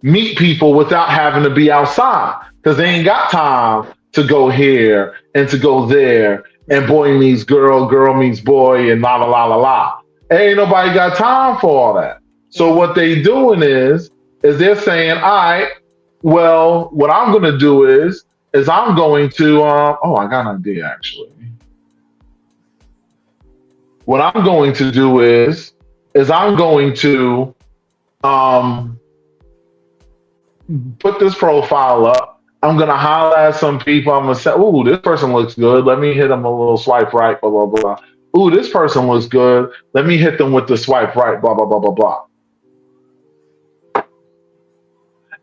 meet people without having to be outside because they ain't got time to go here and to go there and boy meets girl, girl meets boy, and la la la la la. Ain't nobody got time for all that. So what they doing is they're saying, all right, well, what I'm gonna do is I'm going to oh, I got an idea actually. What I'm going to do is I'm going to um put this profile up. I'm gonna holler at some people. I'm gonna say, "Ooh, this person looks good. Let me hit them a little swipe right." Blah blah blah. Ooh, this person looks good. Let me hit them with the swipe right. Blah blah blah blah blah.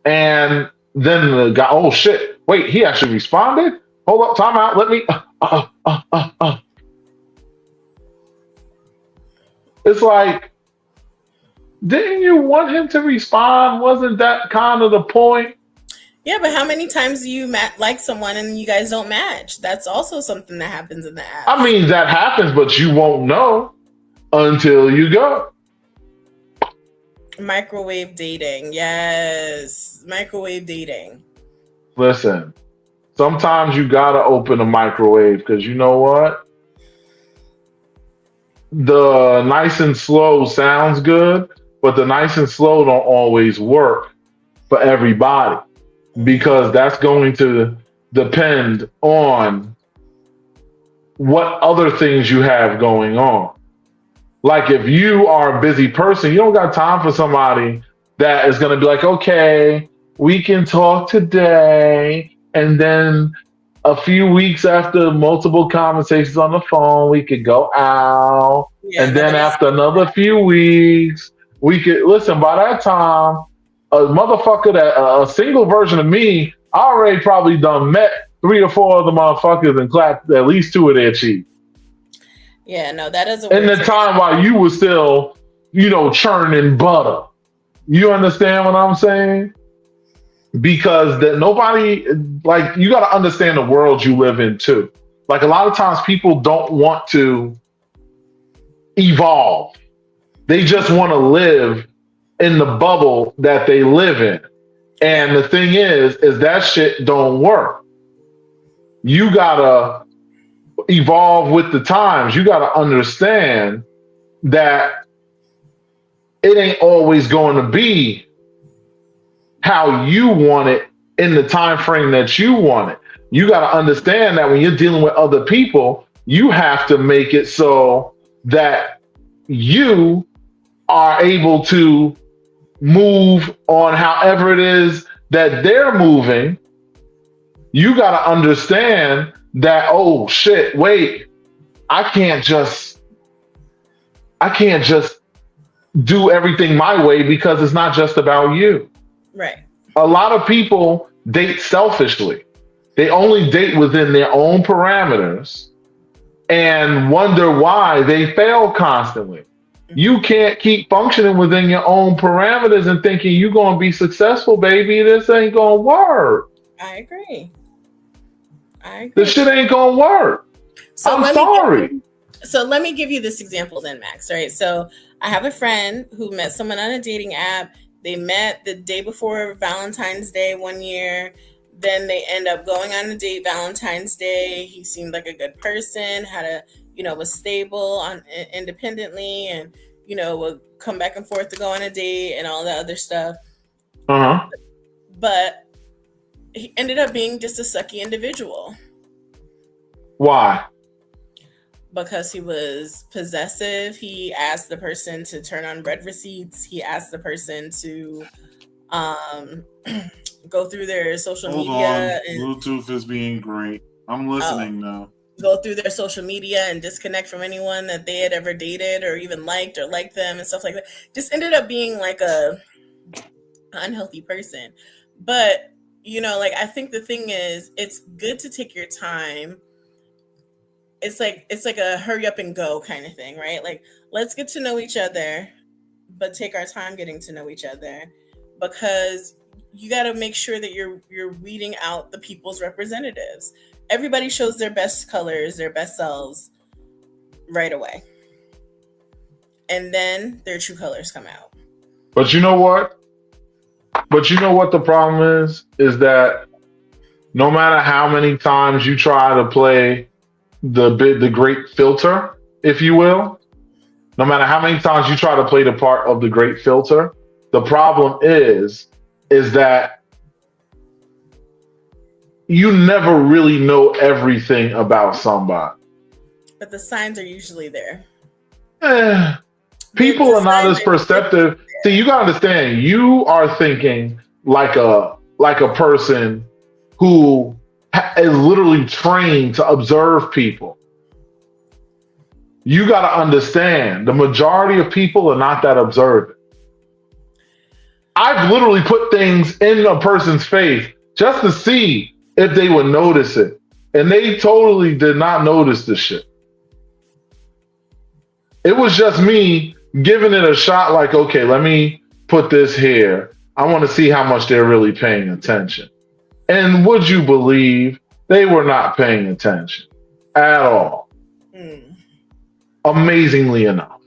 And then the guy, oh shit! Wait, he actually responded. Hold up, time out. Let me. It's like, didn't you want him to respond? Wasn't that kind of the point? Yeah, but how many times do you like someone and you guys don't match? That's also something that happens in the app. I mean, that happens, but you won't know until you go. Microwave dating. Yes. Microwave dating. Listen, sometimes you gotta open a microwave because you know what? The nice and slow sounds good, but the nice and slow don't always work for everybody because that's going to depend on what other things you have going on. Like if you are a busy person, you don't got time for somebody that is going to be like, okay, we can talk today, and then a few weeks after multiple conversations on the phone, we could go out. Yeah, And then after another few weeks, we could listen. By that time, motherfucker that a single version of me, I already probably done met 3 or 4 other motherfuckers and clapped at least 2 of their cheeks. Yeah, no, that doesn't In work. the time while you were still, churning butter. You understand what I'm saying? Because that nobody, like, you got to understand the world you live in too. Like, a lot of times people don't want to evolve. They just want to live in the bubble that they live in. And the thing is that shit don't work. You gotta evolve with the times. You gotta understand that it ain't always going to be how you want it in the time frame that you want it. You gotta understand that when you're dealing with other people, you have to make it so that you are able to move on however it is that they're moving. You got to understand that, oh shit, wait, I can't just do everything my way, because it's not just about you. Right. A lot of people date selfishly. They only date within their own parameters and wonder why they fail constantly. You can't keep functioning within your own parameters and thinking you're going to be successful, baby. This ain't going to work. I agree. This shit ain't going to work. So I'm sorry. Let me give you this example then, Max. All right. So I have a friend who met someone on a dating app. They met the day before Valentine's Day one year. Then they end up going on a date Valentine's Day. He seemed like a good person, was stable independently, and would come back and forth to go on a date and all that other stuff. Uh-huh. But he ended up being just a sucky individual. Why? Because he was possessive. He asked the person to turn on red receipts. He asked the person to go through their social media. Bluetooth is being great. I'm listening now. Go through their social media and disconnect from anyone that they had ever dated or even liked or liked them and stuff like that. Just ended up being like a unhealthy person. But, I think the thing is, it's good to take your time. It's like a hurry up and go kind of thing, right? Like, let's get to know each other, but take our time getting to know each other, because you got to make sure that you're weeding out the people's representatives. Everybody shows their best colors, their best selves right away. And then their true colors come out. But you know what? The problem is that no matter how many times you try to play the great filter, if you will, no matter how many times you try to play the part of the great filter, the problem is that you never really know everything about somebody. But the signs are usually there. People are not as perceptive. See, you gotta understand, you are thinking like a person who is literally trained to observe people. You gotta understand, the majority of people are not that observant. I've literally put things in a person's face just to see if they would notice it. And they totally did not notice the shit. It was just me giving it a shot, like, okay, let me put this here. I want to see how much they're really paying attention. And would you believe they were not paying attention at all? Amazingly enough.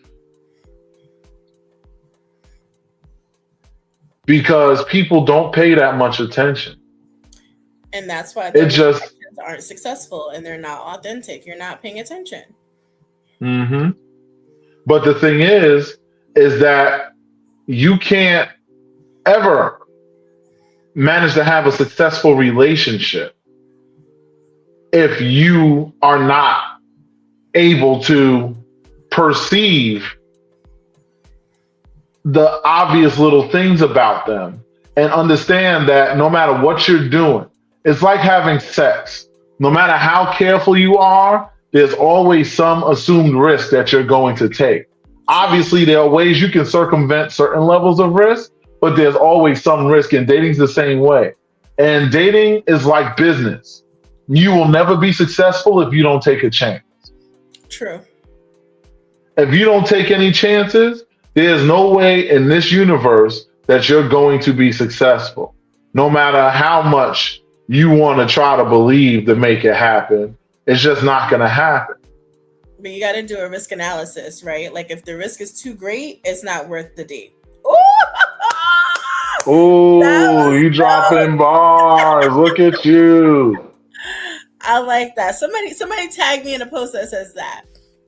Because people don't pay that much attention. And that's why aren't successful and they're not authentic. You're not paying attention. Mm-hmm. But the thing is that you can't ever manage to have a successful relationship if you are not able to perceive the obvious little things about them and understand that no matter what you're doing, it's like having sex. No matter how careful you are, there's always some assumed risk that you're going to take. Obviously, there are ways you can circumvent certain levels of risk, but there's always some risk, and dating's the same way. And dating is like business. You will never be successful if you don't take a chance. True. If you don't take any chances, there's no way in this universe that you're going to be successful. No matter how much you want to try to believe to make it happen, it's just not going to happen. But you got to do a risk analysis, right? Like if the risk is too great, it's not worth the date. Oh, you dropping bars. Look at you. I like that. Somebody tagged me in a post that says that.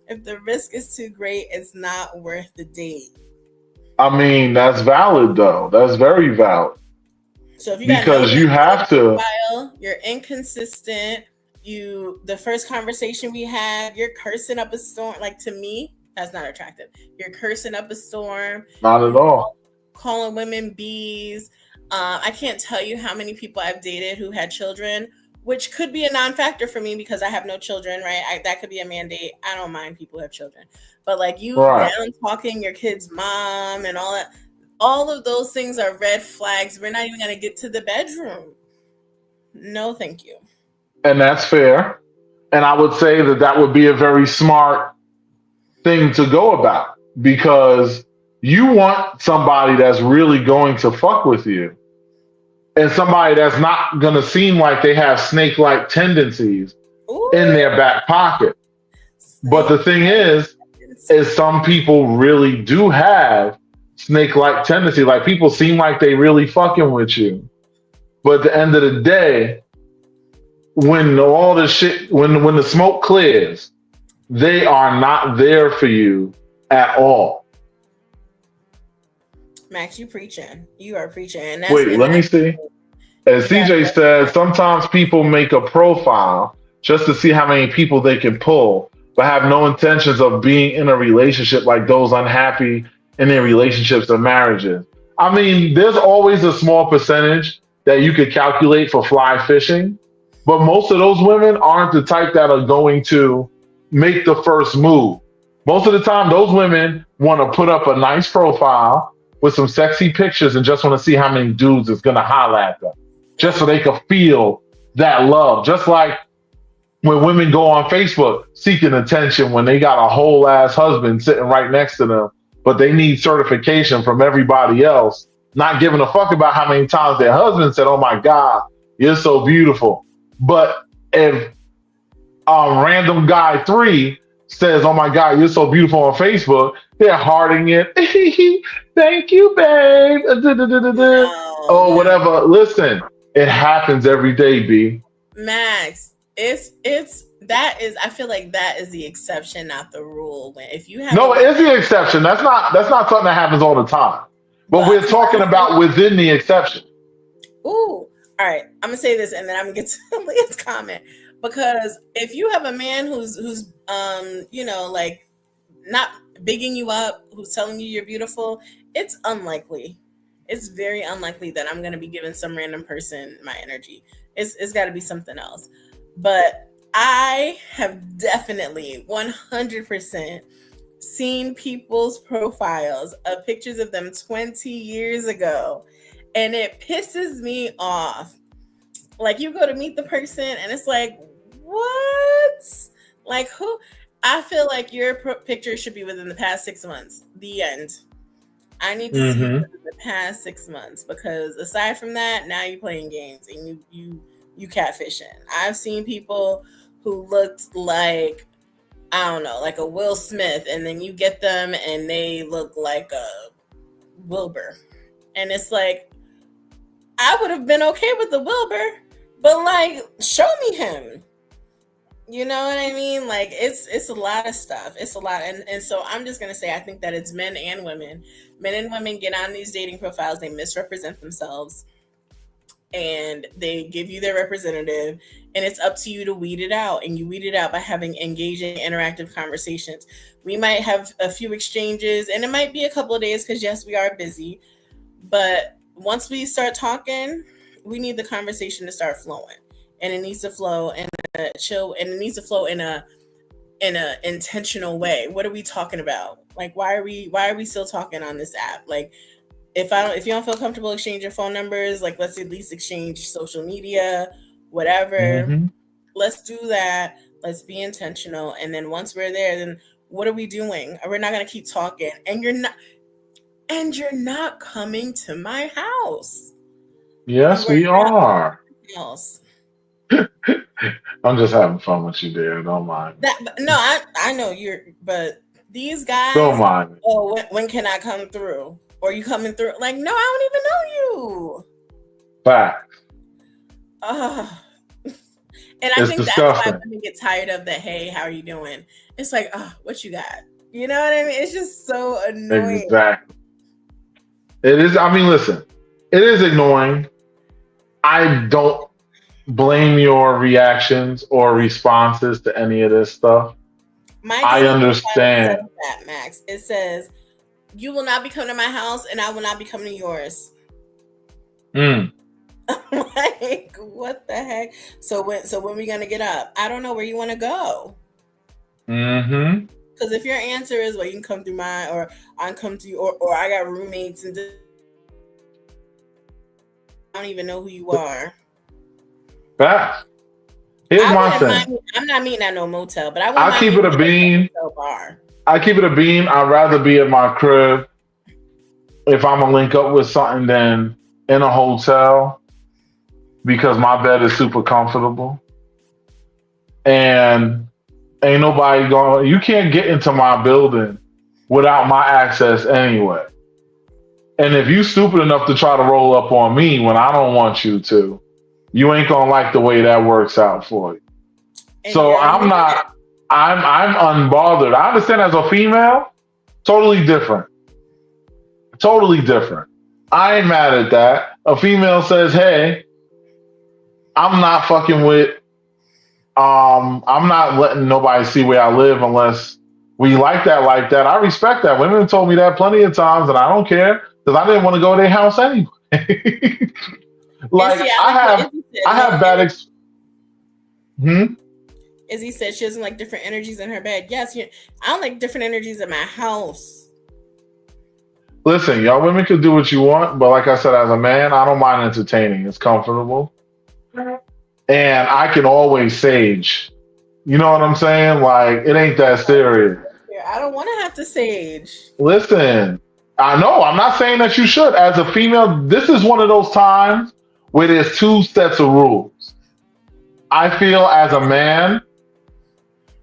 If the risk is too great, it's not worth the date. I mean, that's valid though. That's very valid. So if you because you have to profile, you're inconsistent. The first conversation we had, you're cursing up a storm. Like to me, that's not attractive. You're cursing up a storm. Not at all. Calling women bees. I can't tell you how many people I've dated who had children, which could be a non-factor for me because I have no children, right? That could be a mandate. I don't mind people who have children. But like you down talking your kid's mom and all that, all of those things are red flags. We're not even going to get to the bedroom. No, thank you. And that's fair. And I would say that would be a very smart thing to go about because you want somebody that's really going to fuck with you and somebody that's not going to seem like they have snake-like tendencies in their back pocket. But the thing is some people really do have snake-like tendency. Like people seem like they really fucking with you. But at the end of the day, when all the shit, when the smoke clears, they are not there for you at all. Max, you preaching. You are preaching. And wait, let me see. As CJ said, sometimes people make a profile just to see how many people they can pull, but have no intentions of being in a relationship like those unhappy in their relationships or marriages. I mean, there's always a small percentage that you could calculate for fly fishing, but most of those women aren't the type that are going to make the first move. Most of the time, those women want to put up a nice profile with some sexy pictures and just want to see how many dudes is going to holler at them, just so they can feel that love. Just like when women go on Facebook seeking attention when they got a whole ass husband sitting right next to them, but they need certification from everybody else, not giving a fuck about how many times their husband said, "Oh my God, you're so beautiful." But if random guy 3 says, "Oh my God, you're so beautiful" on Facebook, they're hearting it. Thank you, babe. Or whatever. Listen, it happens every day, B. Max, it's that is, I feel like that is the exception, not the rule. When if you have it is the exception. That's not something that happens all the time. But we're talking about within the exception. Ooh, all right. I'm gonna say this, and then I'm gonna get to Leah's comment. Because if you have a man who's like not bigging you up, who's telling you you're beautiful, it's unlikely. It's very unlikely that I'm going to be giving some random person my energy. It's got to be something else. But I have definitely 100% seen people's profiles of pictures of them 20 years ago, and it pisses me off. Like you go to meet the person and it's like, what? Like who? I feel like your picture should be within the past 6 months. The end. I need to see within the past 6 months, because aside from that, now you're playing games and you catfishing. I've seen people who looked like, I don't know, like a Will Smith, and then you get them and they look like a Wilbur. And it's like, I would have been okay with the Wilbur, but like, show me him. You know what I mean? Like it's a lot of stuff. It's a lot. And so I'm just going to say, I think that it's men and women. Men and women get on these dating profiles. They misrepresent themselves and they give you their representative, and it's up to you to weed it out. And you weed it out by having engaging, interactive conversations. We might have a few exchanges, and it might be a couple of days because yes, we are busy. But once we start talking, we need the conversation to start flowing. And it needs to flow in a chill, and it needs to flow in a intentional way. What are we talking about? Like, why are we still talking on this app? Like, if you don't feel comfortable exchanging phone numbers, like let's at least exchange social media, whatever. Hmm. Let's do that. Let's be intentional. And then once we're there, then what are we doing? We're not gonna keep talking. And you're not coming to my house. You Yes, are we not are. else. I'm just having fun with you, there. Don't mind me. No, I know you're, but these Don't guys, mind me. oh, when can I come through? Or you coming through? Like, no, I don't even know you. Fact. Ugh. And I It's think that's why disgusting. women get tired of the hey, how are you doing? It's like, oh, what you got? You know what I mean? It's just so annoying. Exactly. It is. I mean, listen. It is annoying. I don't blame your reactions or responses to any of this stuff. My I dating profile says understand. that, Max. It says, you will not be coming to my house and I will not be coming to yours. Mm. Like, what the heck? So when we gonna get up? I don't know where you want to go. Hmm. Because if your answer is, well, you can come through mine, or I can come to you, or I got roommates, and I don't even know who you are. Fact. Here's I my wouldn't thing. mind. I'm not meeting at no motel, but I wouldn't I'll mind keep it meeting a at a bean. motel bar. I keep it a bean. I'd rather be at my crib if I'm gonna link up with something than in a hotel because my bed is super comfortable and ain't nobody going. You can't get into my building without my access anyway. And if you stupid enough to try to roll up on me when I don't want you to, you ain't gonna like the way that works out for you. And So you're a I'm man. not. I'm unbothered. I understand as a female, totally different. Totally different. I ain't mad at that. A female says, "Hey, I'm not fucking with. I'm not letting nobody see where I live unless we like that, like that." I respect that. Women have told me that plenty of times, and I don't care because I didn't want to go to their house anyway. And Like see, I like what Izzy said. I have bad. Hmm? Izzy said she doesn't like different energies in her bed. Yes, I don't like different energies in my house. Listen, y'all women could do what you want, but like I said, as a man, I don't mind entertaining. It's comfortable. And I can always sage. You know what I'm saying? Like, it ain't that serious. I don't want to have to sage. Listen, I know, I'm not saying that you should. As a female, this is one of those times where there's two sets of rules. I feel as a man,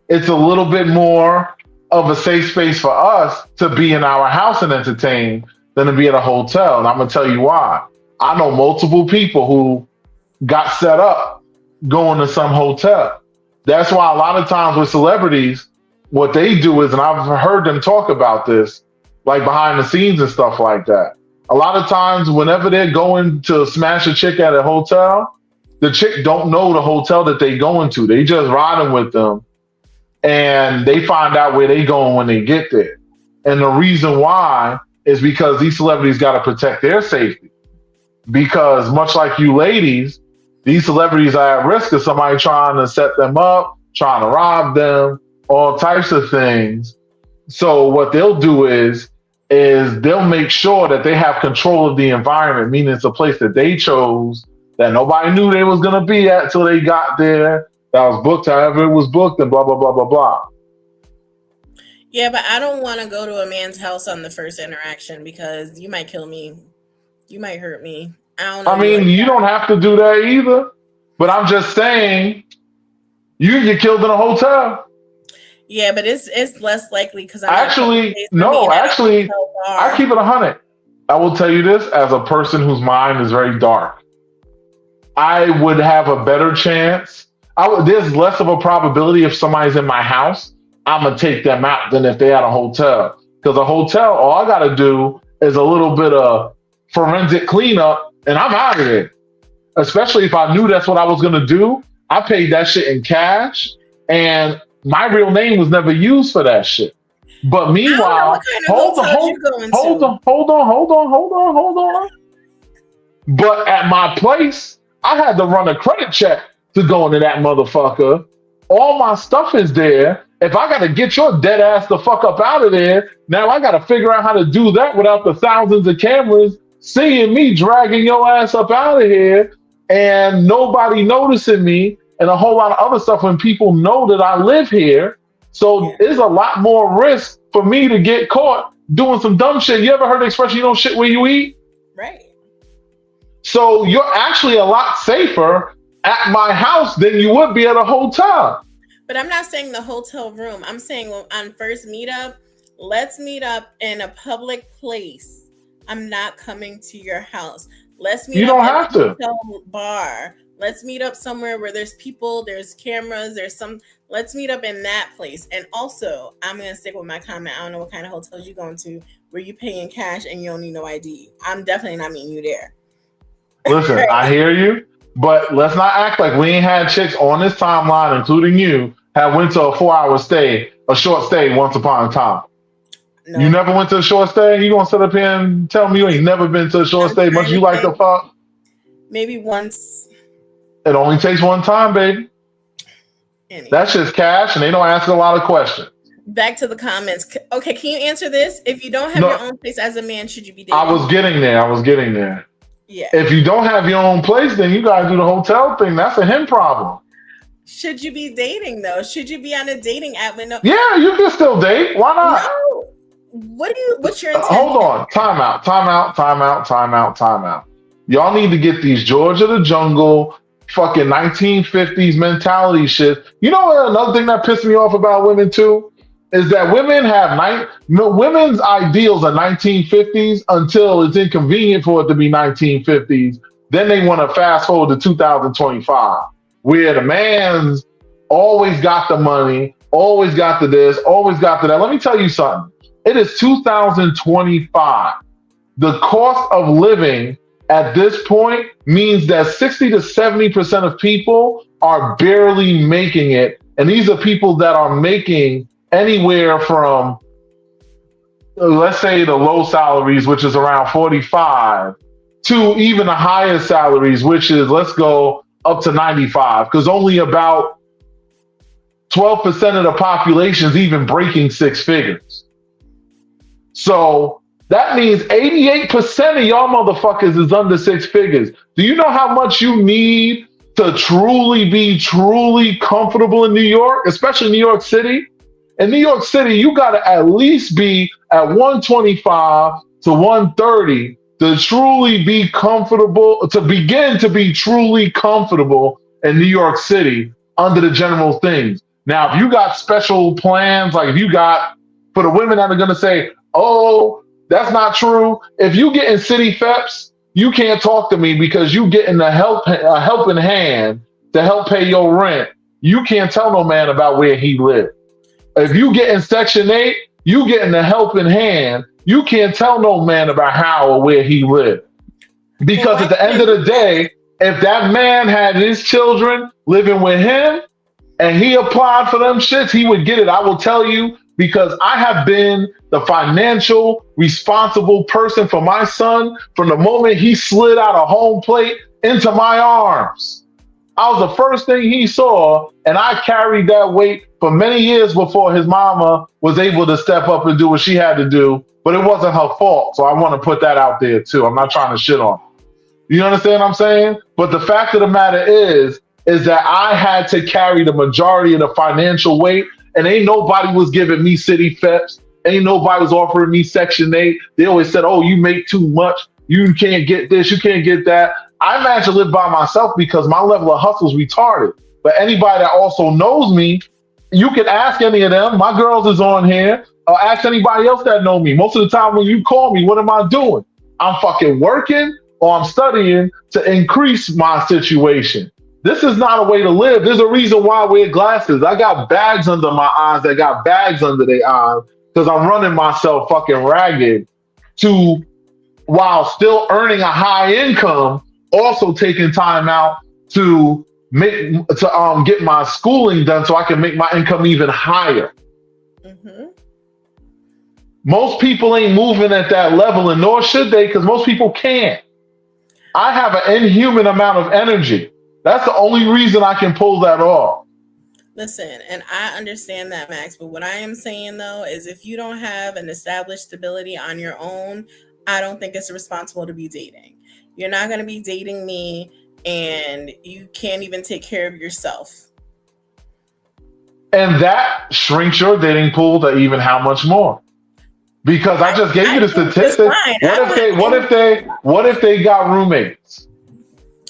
it's a little bit more of a safe space for us to be in our house and entertain than to be at a hotel. And I'm going to tell you why. I know multiple people who got set up going to some hotel. That's why a lot of times with celebrities, what they do is, and I've heard them talk about this, like behind the scenes and stuff like that. A lot of times, whenever they're going to smash a chick at a hotel, the chick don't know the hotel that they going to. They just riding with them, and they find out where they going when they get there. And the reason why is because these celebrities got to protect their safety. Because much like you ladies, these celebrities are at risk of somebody trying to set them up, trying to rob them, all types of things. So what they'll do is they'll make sure that they have control of the environment, meaning it's a place that they chose, that nobody knew they was gonna be at till they got there, that was booked however it was booked, and blah blah blah blah blah. Yeah, but I don't want to go to a man's house on the first interaction because you might kill me. You might hurt me. I don't know I you mean, like you that. don't have to do that either. But I'm just saying, you can get killed in a hotel. Yeah, but it's less likely because I'm Actually, no, actually, I keep it 100. I will tell you this as a person whose mind is very dark. I would have a better chance. There's less of a probability if somebody's in my house, I'm gonna take them out than if they're at a hotel. Because a hotel, all I gotta do is a little bit of forensic cleanup, and I'm out of there. Especially if I knew that's what I was gonna do. I paid that shit in cash, and my real name was never used for that shit. But meanwhile, hold on. But at my place, I had to run a credit check to go into that motherfucker. All my stuff is there. If I gotta get your dead ass the fuck up out of there, now I gotta figure out how to do that without the thousands of cameras seeing me dragging your ass up out of here and nobody noticing me and a whole lot of other stuff when people know that I live here. So Yeah. there's a lot more risk for me to get caught doing some dumb shit. You ever heard the expression, you don't shit where you eat? Right. So you're actually a lot safer at my house than you would be at a hotel. But I'm not saying the hotel room. I'm saying on first meetup, let's meet up in a public place. I'm not coming to your house. Let's meet You up don't at have the to. hotel bar. Let's meet up somewhere where there's people, there's cameras, let's meet up in that place. And also, I'm going to stick with my comment. I don't know what kind of hotels you're going to where you pay in cash and you don't need no ID. I'm definitely not meeting you there. Listen, Right. I hear you, but let's not act like we ain't had chicks on this timeline, including you, have went to a 4-hour stay, a short stay once upon a time. No, You never went to a short stay? You gonna sit up here and tell me you ain't never been to a short I'm stay, trying much you to like to think. fuck? Maybe once. It only takes one time, baby. Anyway. That's just cash, and they don't ask a lot of questions. Back to the comments. Okay, can you answer this? If you don't have No. your own place as a man, should you be dating? I was getting there. Yeah. If you don't have your own place, then you gotta do the hotel thing. That's a him problem. Should you be dating though? Should you be on a dating app with no? Yeah, you can still date. Why not? No. What's your intention? Hold on. Time out. Y'all need to get these Georgia the Jungle fucking 1950s mentality shit. You know what? Another thing that pissed me off about women too is that women have women's ideals are 1950s until it's inconvenient for it to be 1950s. Then they want to fast forward to 2025, where the man's always got the money, always got the this, always got the that. Let me tell you something. It is 2025. The cost of living at this point means that 60 to 70% of people are barely making it. And these are people that are making anywhere from, let's say, the low salaries, which is around 45, to even the higher salaries, which is, let's go up to 95, because only about 12% of the population is even breaking six figures. So that means 88% of y'all motherfuckers is under six figures. Do you know how much you need to be truly comfortable in New York, especially New York City? In New York City, you got to at least be at 125 to 130 to truly be comfortable, to begin to be truly comfortable in New York City under the general things. Now, if you got special plans, like if you got, for the women that are going to say, oh, that's not true. If you get in city FEPs, you can't talk to me because you getting a helping hand to help pay your rent. You can't tell no man about where he lives. If you get in Section 8, you getting a helping hand. You can't tell no man about how or where he lives. Because at the end of the day, if that man had his children living with him and he applied for them shits, he would get it. I will tell you, because I have been the financial responsible person for my son from the moment he slid out of home plate into my arms. I was the first thing he saw, and I carried that weight for many years before his mama was able to step up and do what she had to do, but it wasn't her fault. So I want to put that out there too. I'm not trying to shit on her. You understand what I'm saying? But the fact of the matter is that I had to carry the majority of the financial weight, and ain't nobody was giving me city FEPs. Ain't nobody was offering me Section 8. They always said, oh, you make too much. You can't get this. You can't get that. I managed to live by myself because my level of hustle is retarded. But anybody that also knows me, you can ask any of them. My girls is on here. Or ask anybody else that know me. Most of the time when you call me, what am I doing? I'm fucking working or I'm studying to increase my situation. This is not a way to live. There's a reason why I wear glasses. I got bags under my eyes that got bags under their eyes because I'm running myself fucking ragged while still earning a high income, also taking time out to get my schooling done so I can make my income even higher. Mm-hmm. Most people ain't moving at that level, and nor should they, because most people can't. I have an inhuman amount of energy. That's the only reason I can pull that off. Listen, and I understand that, Max, but what I am saying though is if you don't have an established stability on your own, I don't think it's responsible to be dating. You're not going to be dating me and you can't even take care of yourself. And that shrinks your dating pool to even how much more? Because I just gave you the statistic. What if they got roommates?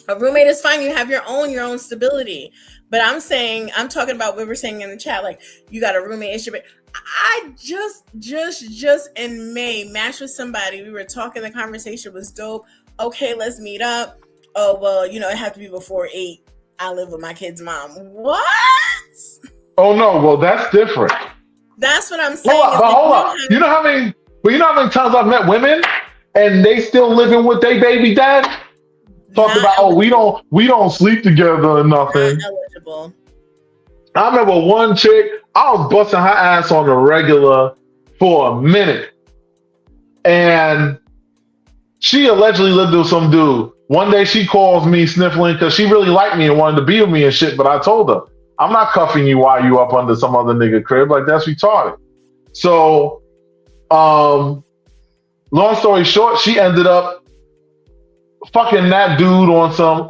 A roommate is fine. You have your own stability. But I'm talking about what we're saying in the chat. Like, you got a roommate issue. But I just in May matched with somebody. We were talking. The conversation was dope. Okay, let's meet up. Oh, well, it have to be before 8. I live with my kid's mom. What? Oh no, well that's different. That's what I'm saying. Hold on. You know how many times I've met women and they still living with their baby dad? Talking about, we don't sleep together or nothing. Not eligible. I remember one chick, I was busting her ass on the regular for a minute. And she allegedly lived with some dude. One day she calls me sniffling because she really liked me and wanted to be with me and shit, but I told her, I'm not cuffing you while you up under some other nigga crib. Like, that's retarded. So, long story short, she ended up fucking that dude on some,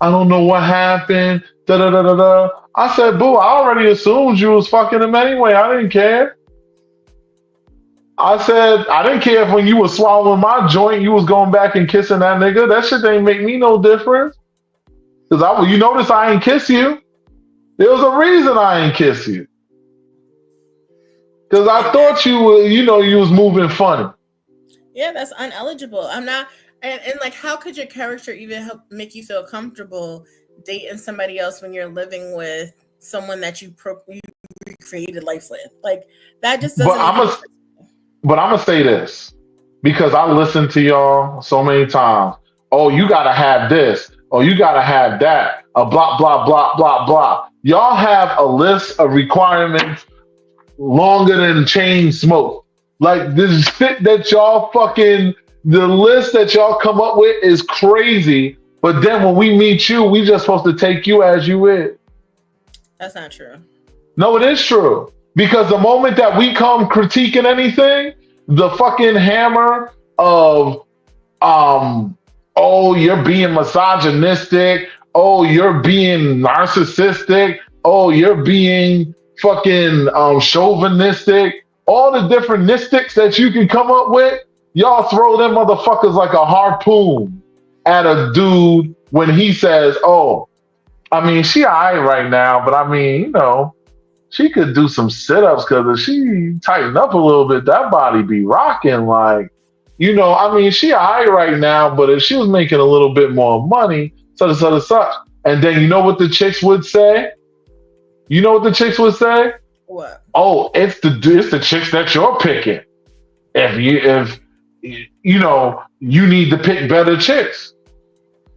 I don't know what happened, da-da-da-da-da. I said, boo, I already assumed you was fucking him anyway. I didn't care. I said, I didn't care if when you was swallowing my joint, you was going back and kissing that nigga. That shit ain't make me no difference. Because you notice I ain't kiss you. There was a reason I ain't kiss you. Because I thought you was moving funny. Yeah, that's uneligible. I'm not, and like, how could your character even help make you feel comfortable dating somebody else when you're living with someone that you created life with? Like, that just doesn't. But I'm gonna say this because I listened to y'all so many times. Oh, you gotta have this. Oh, you gotta have that. A blah blah blah blah blah. Y'all have a list of requirements longer than chain smoke. Like, this shit that y'all the list that y'all come up with is crazy. But then when we meet you, we just supposed to take you as you is. That's not true. No, it is true. Because the moment that we come critiquing anything, the fucking hammer of, you're being misogynistic. Oh, you're being narcissistic. Oh, you're being fucking chauvinistic. All the different nistics that you can come up with, y'all throw them motherfuckers like a harpoon at a dude when he says, oh, I mean, she alright right now, but I mean, she could do some sit-ups because if she tighten up a little bit, that body be rocking. Like, I mean, she alright right now, but if she was making a little bit more money, such. And then you know what the chicks would say? You know what the chicks would say? What? Oh, it's the chicks that you're picking. If you need to pick better chicks.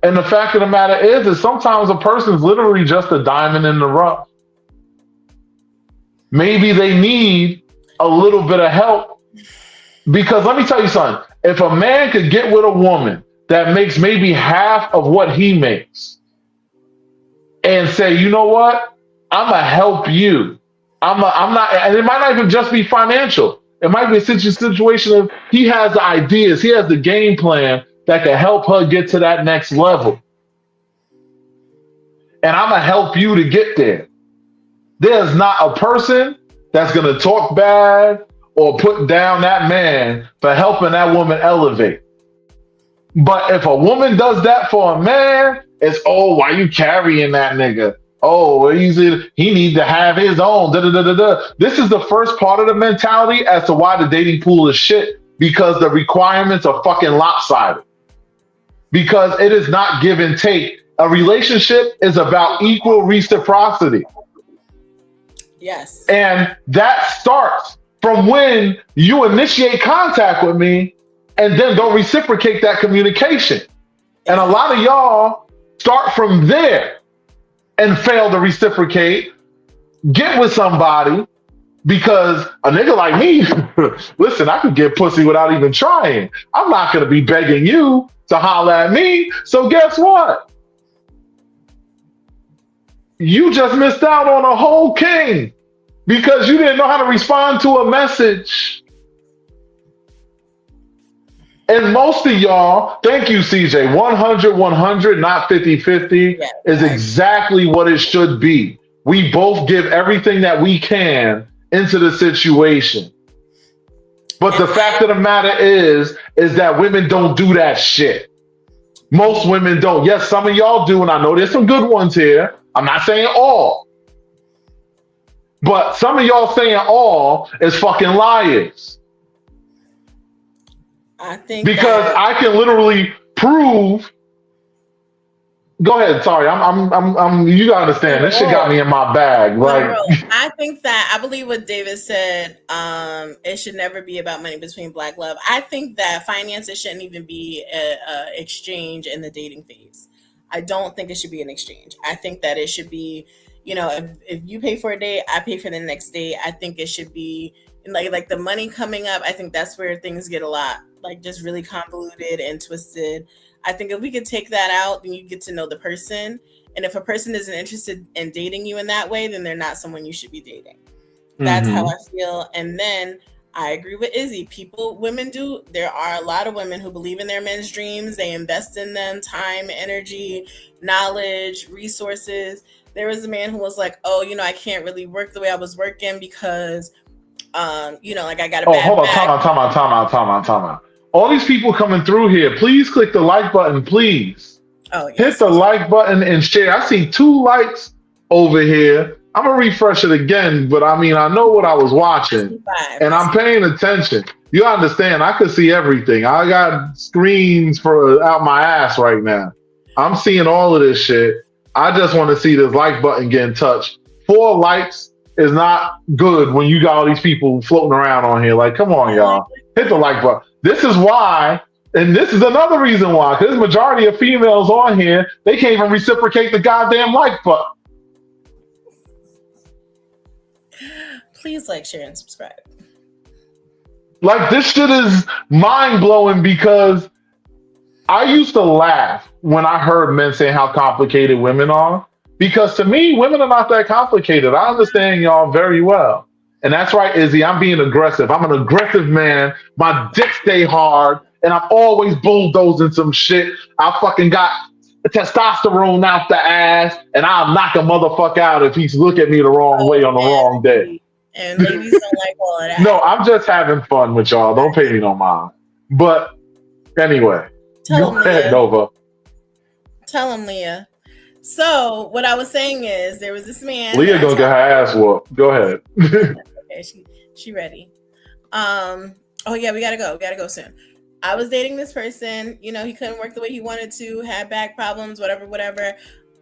And the fact of the matter is sometimes a person's literally just a diamond in the rough. Maybe they need a little bit of help. Because let me tell you something. If a man could get with a woman that makes maybe half of what he makes and say, you know what? I'm going to help you. I'm not, and it might not even just be financial. It might be a situation of he has the ideas, he has the game plan that can help her get to that next level. And I'm going to help you to get there. There's not a person that's going to talk bad or put down that man for helping that woman elevate. But if a woman does that for a man, it's, why you carrying that nigga? Oh, he needs to have his own. Da, da, da, da, da. This is the first part of the mentality as to why the dating pool is shit, because the requirements are fucking lopsided. Because it is not give and take. A relationship is about equal reciprocity. Yes. And that starts from when you initiate contact with me and then don't reciprocate that communication. And a lot of y'all start from there and fail to reciprocate, get with somebody, because a nigga like me, listen, I could get pussy without even trying. I'm not going to be begging you to holler at me. So guess what? You just missed out on a whole king because you didn't know how to respond to a message. And most of y'all, thank you, CJ, 100, 100, not 50-50, Yeah, is exactly what it should be. We both give everything that we can into the situation. But and the fact of the matter is that women don't do that shit. Most women don't. Yes, some of y'all do, and I know there's some good ones here. I'm not saying all. But some of y'all saying all is fucking liars. I think Because that I can literally prove. Go ahead. Sorry, you gotta understand. This shit got me in my bag. Like, I think that I believe what David said. It should never be about money between black love. I think that finances shouldn't even be a exchange in the dating phase. I don't think it should be an exchange. I think that it should be, if you pay for a date, I pay for the next date. I think it should be like the money coming up. I think that's where things get a lot like just really convoluted and twisted. I think if we could take that out, then you get to know the person. And if a person isn't interested in dating you in that way, then they're not someone you should be dating. That's how I feel. And then I agree with Izzy. Women do. There are a lot of women who believe in their men's dreams. They invest in them, time, energy, knowledge, resources. There was a man who was like, "Oh, I can't really work the way I was working because, like I got a bad hold on, back." time out. All these people coming through here, please click the like button, please. Oh, Hit yes. the like button and share. I see 2 likes over here. I'm gonna refresh it again, but I mean, I know what I was watching, and I'm paying attention. You understand? I could see everything. I got screens for out my ass right now. I'm seeing all of this shit. I just want to see this like button getting touched. 4 likes is not good when you got all these people floating around on here. Like, come on, y'all, hit the like button. This is why. And this is another reason why, because majority of females on here, they can't even reciprocate the goddamn like button. Please like, share, and subscribe. Like, this shit is mind-blowing because I used to laugh when I heard men saying how complicated women are. Because to me, women are not that complicated. I understand y'all very well. And that's right, Izzy, I'm being aggressive. I'm an aggressive man. My dick stay hard. And I'm always bulldozing some shit. I fucking got testosterone out the ass, and I'll knock a motherfucker out if he's look at me the wrong way on the wrong day. And ladies don't like all of that. No, I'm just having fun with y'all. Don't pay me no mind. But anyway, go ahead, Nova. Tell him, Leah. So what I was saying is there was this man. Leah gonna get her ass whooped. Go ahead. Okay, she ready. Oh yeah, we gotta go. We gotta go soon. I was dating this person, he couldn't work the way he wanted to, had back problems, whatever.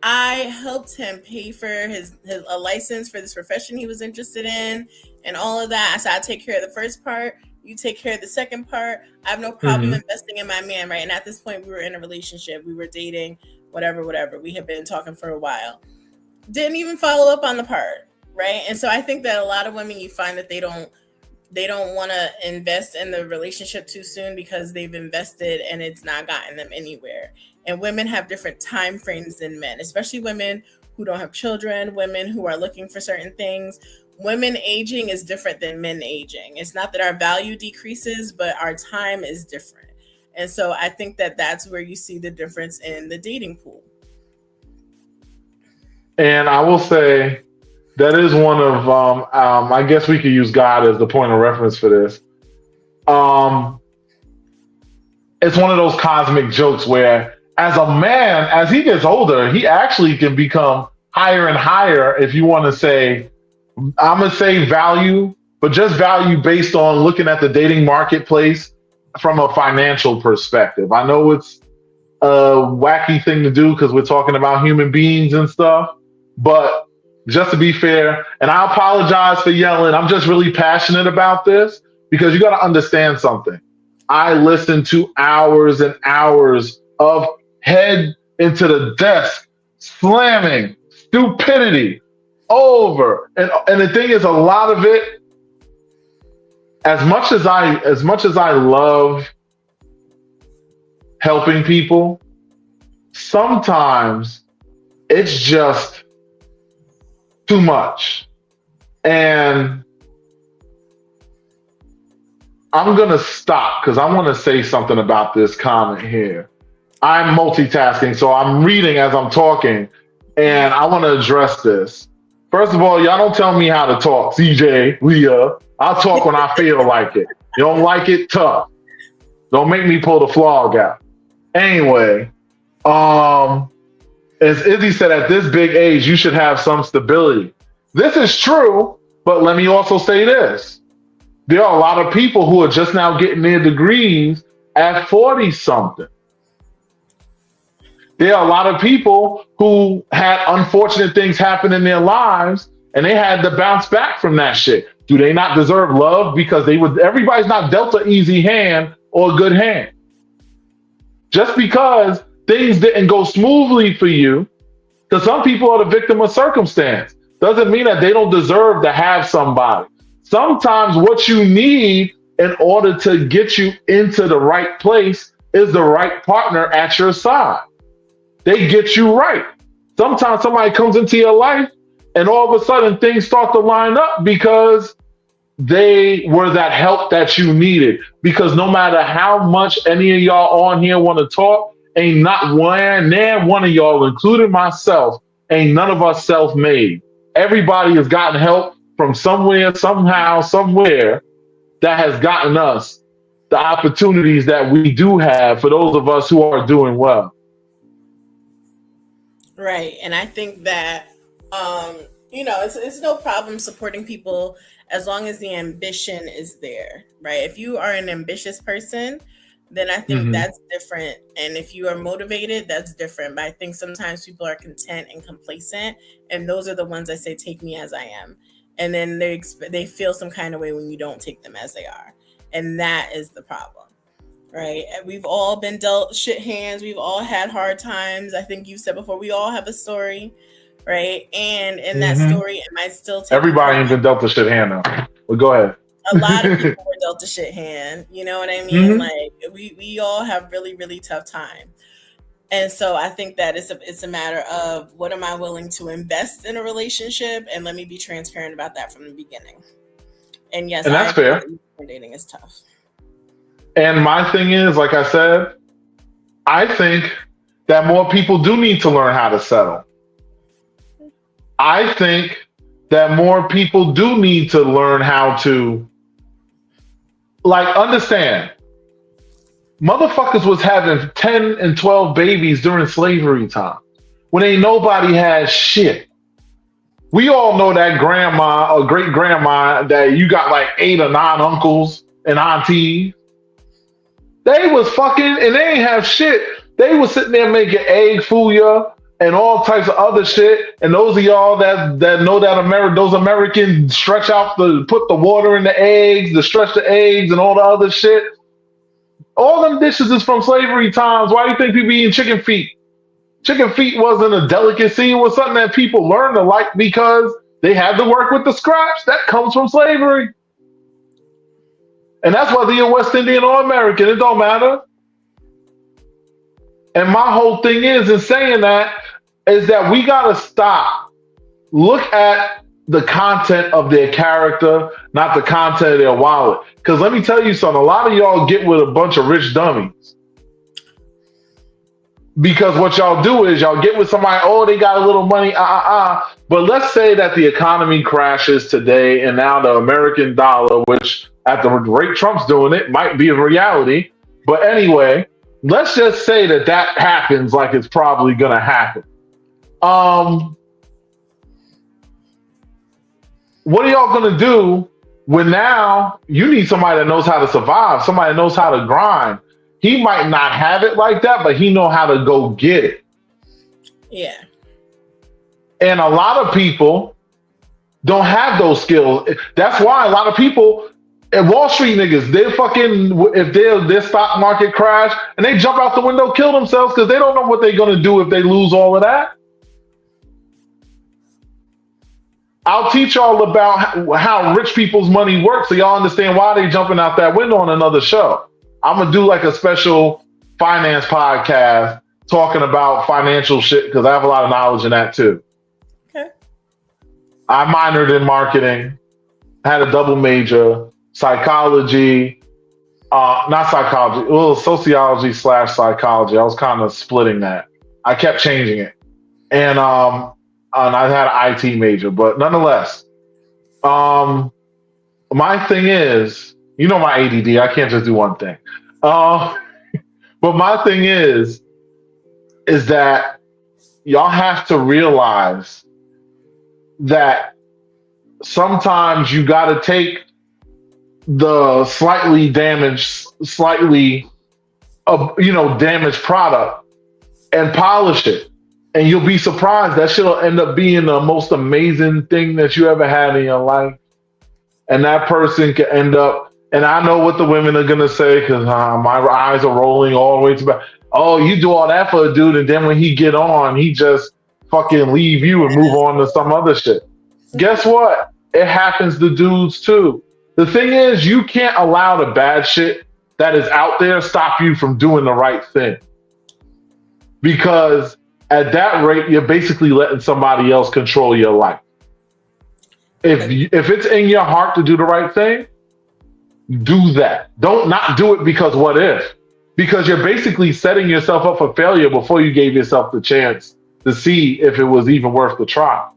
I helped him pay for his a license for this profession he was interested in and all of that. I said, I'll take care of the first part. You take care of the second part. I have no problem investing in my man, right? And at this point, we were in a relationship. We were dating, whatever. We had been talking for a while. Didn't even follow up on the part, right? And so I think that a lot of women, you find that they don't want to invest in the relationship too soon because they've invested and it's not gotten them anywhere. And women have different time frames than men, especially women who don't have children, women who are looking for certain things. Women aging is different than men aging. It's not that our value decreases, but our time is different. And so I think that that's where you see the difference in the dating pool. And I will say, that is one of, I guess we could use God as the point of reference for this. It's one of those cosmic jokes where, as a man, as he gets older, he actually can become higher and higher. If you want to say, I'm going to say value, but just value based on looking at the dating marketplace from a financial perspective. I know it's a wacky thing to do because we're talking about human beings and stuff, but just to be fair, and I apologize for yelling, I'm just really passionate about this because you got to understand something. I listen to hours and hours of head into the desk, slamming, stupidity over. And the thing is, a lot of it, as much as I love helping people, sometimes it's just too much. And I'm gonna stop because I want to say something about this comment here. I'm multitasking, so I'm reading as I'm talking, and I want to address this. First of all, y'all don't tell me how to talk, CJ, Leah. I'll talk when I feel like it. You don't like it, tough. Don't make me pull the flog out. Anyway, as Izzy said, at this big age, you should have some stability. This is true, but let me also say this. There are a lot of people who are just now getting their degrees at 40 something. There are a lot of people who had unfortunate things happen in their lives and they had to bounce back from that shit. Do they not deserve love because everybody's not dealt an easy hand or a good hand? Just because things didn't go smoothly for you, because some people are the victim of circumstance, doesn't mean that they don't deserve to have somebody. Sometimes what you need in order to get you into the right place is the right partner at your side. They get you right. Sometimes somebody comes into your life and all of a sudden things start to line up because they were that help that you needed. Because no matter how much any of y'all on here want to talk, ain't not one of y'all, including myself, ain't none of us self-made. Everybody has gotten help from somewhere, somehow, somewhere that has gotten us the opportunities that we do have for those of us who are doing well. Right. And I think that, it's no problem supporting people as long as the ambition is there, right? If you are an ambitious person, then I think that's different. And if you are motivated, that's different. But I think sometimes people are content and complacent. And those are the ones that say, take me as I am. And then they feel some kind of way when you don't take them as they are. And that is the problem. Right. We've all been dealt shit hands. We've all had hard times. I think you said before, we all have a story. Right. And in that story, it might still take everybody ain't been dealt a shit hand now. Well, go ahead. A lot of people were dealt a shit hand. You know what I mean? Like we all have really, really tough time. And so I think that it's a matter of what am I willing to invest in a relationship? And let me be transparent about that from the beginning. And yes, and that's fair. Dating is tough. And my thing is, like I said, I think that more people do need to learn how to settle. I think that more people do need to learn how to, understand. Motherfuckers was having 10 and 12 babies during slavery time when ain't nobody had shit. We all know that grandma or great grandma that you got like 8 or 9 uncles and aunties. They was fucking and they ain't have shit. They was sitting there making egg fooya and all types of other shit. And those of y'all that know that those Americans stretch out put the water in the eggs, to stretch the eggs and all the other shit. All them dishes is from slavery times. Why do you think people eating chicken feet? Chicken feet wasn't a delicacy. It was something that people learned to like because they had to work with the scraps. That comes from slavery. And that's whether you're West Indian or American. It don't matter. And my whole thing is in saying that is that we got to stop. Look at the content of their character, not the content of their wallet. Because let me tell you something. A lot of y'all get with a bunch of rich dummies. Because what y'all do is y'all get with somebody, they got a little money, But let's say that the economy crashes today and now the American dollar, which at the rate Trump's doing it, might be a reality. But anyway, let's just say that happens like it's probably going to happen. What are y'all going to do when now you need somebody that knows how to survive, somebody that knows how to grind? He might not have it like that, but he know how to go get it. Yeah. And a lot of people don't have those skills. That's why a lot of people and Wall Street niggas, they fucking, if their stock market crash and they jump out the window, kill themselves because they don't know what they're going to do if they lose all of that. I'll teach y'all about how rich people's money works so y'all understand why they jumping out that window on another show. I'm going to do like a special finance podcast talking about financial shit because I have a lot of knowledge in that too. Okay. I minored in marketing, had a double major, psychology, not psychology, well, sociology slash psychology. I was kind of splitting that. I kept changing it, and I had an IT major, but nonetheless, um, my thing is, my ADD. I can't just do one thing. Uh, but my thing is that y'all have to realize that sometimes you got to take the slightly damaged, damaged product and polish it. And you'll be surprised that shit'll end up being the most amazing thing that you ever had in your life. And that person can end up, and I know what the women are gonna say because my eyes are rolling all the way to back. Oh, you do all that for a dude, and then when he get on, he just fucking leave you and move on to some other shit. Guess what? It happens to dudes too. The thing is, you can't allow the bad shit that is out there stop you from doing the right thing. Because at that rate, you're basically letting somebody else control your life. If it's in your heart to do the right thing, do that. Don't not do it because what if? Because you're basically setting yourself up for failure before you gave yourself the chance to see if it was even worth the try.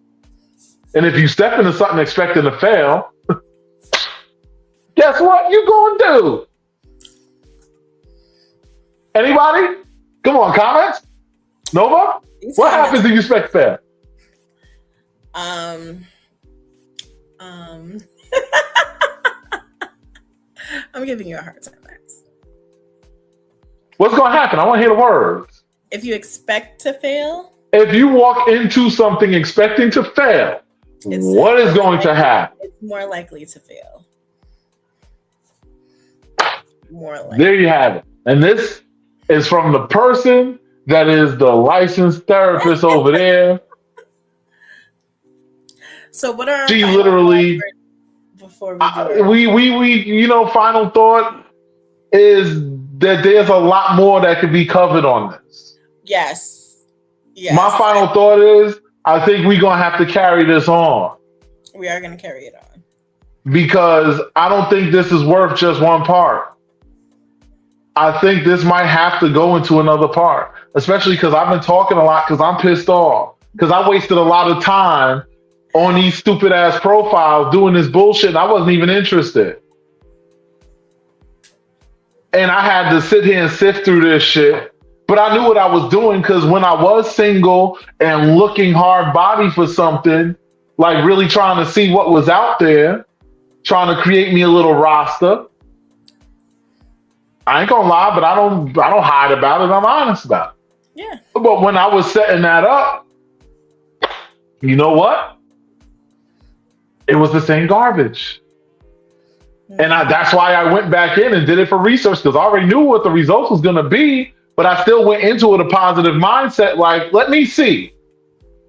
And if you step into something expecting to fail, guess what you gonna do? Anybody? Come on, comments? Nova? What happens if you expect to fail? I'm giving you a hard time, Max. What's going to happen? I want to hear the words. If you expect to fail? If you walk into something expecting to fail, what is going to happen? It's more likely to fail. More likely. There you have it. And this is from the person that is the licensed therapist over there. So what are she literally before we do we final thought is that there's a lot more that could be covered on this. Yes. My final thought is I think we're gonna have to carry this on. We are gonna carry it on. Because I don't think this is worth just one part. I think this might have to go into another part. Especially because I've been talking a lot because I'm pissed off. Because I wasted a lot of time on these stupid ass profiles doing this bullshit and I wasn't even interested. And I had to sit here and sift through this shit. But I knew what I was doing because when I was single and looking hard body for something, like really trying to see what was out there, trying to create me a little roster. I ain't gonna lie, but I don't hide about it. I'm honest about it. Yeah. But when I was setting that up, you know what? It was the same garbage. And that's why I went back in and did it for research because I already knew what the results was going to be, but I still went into it a positive mindset, like, let me see.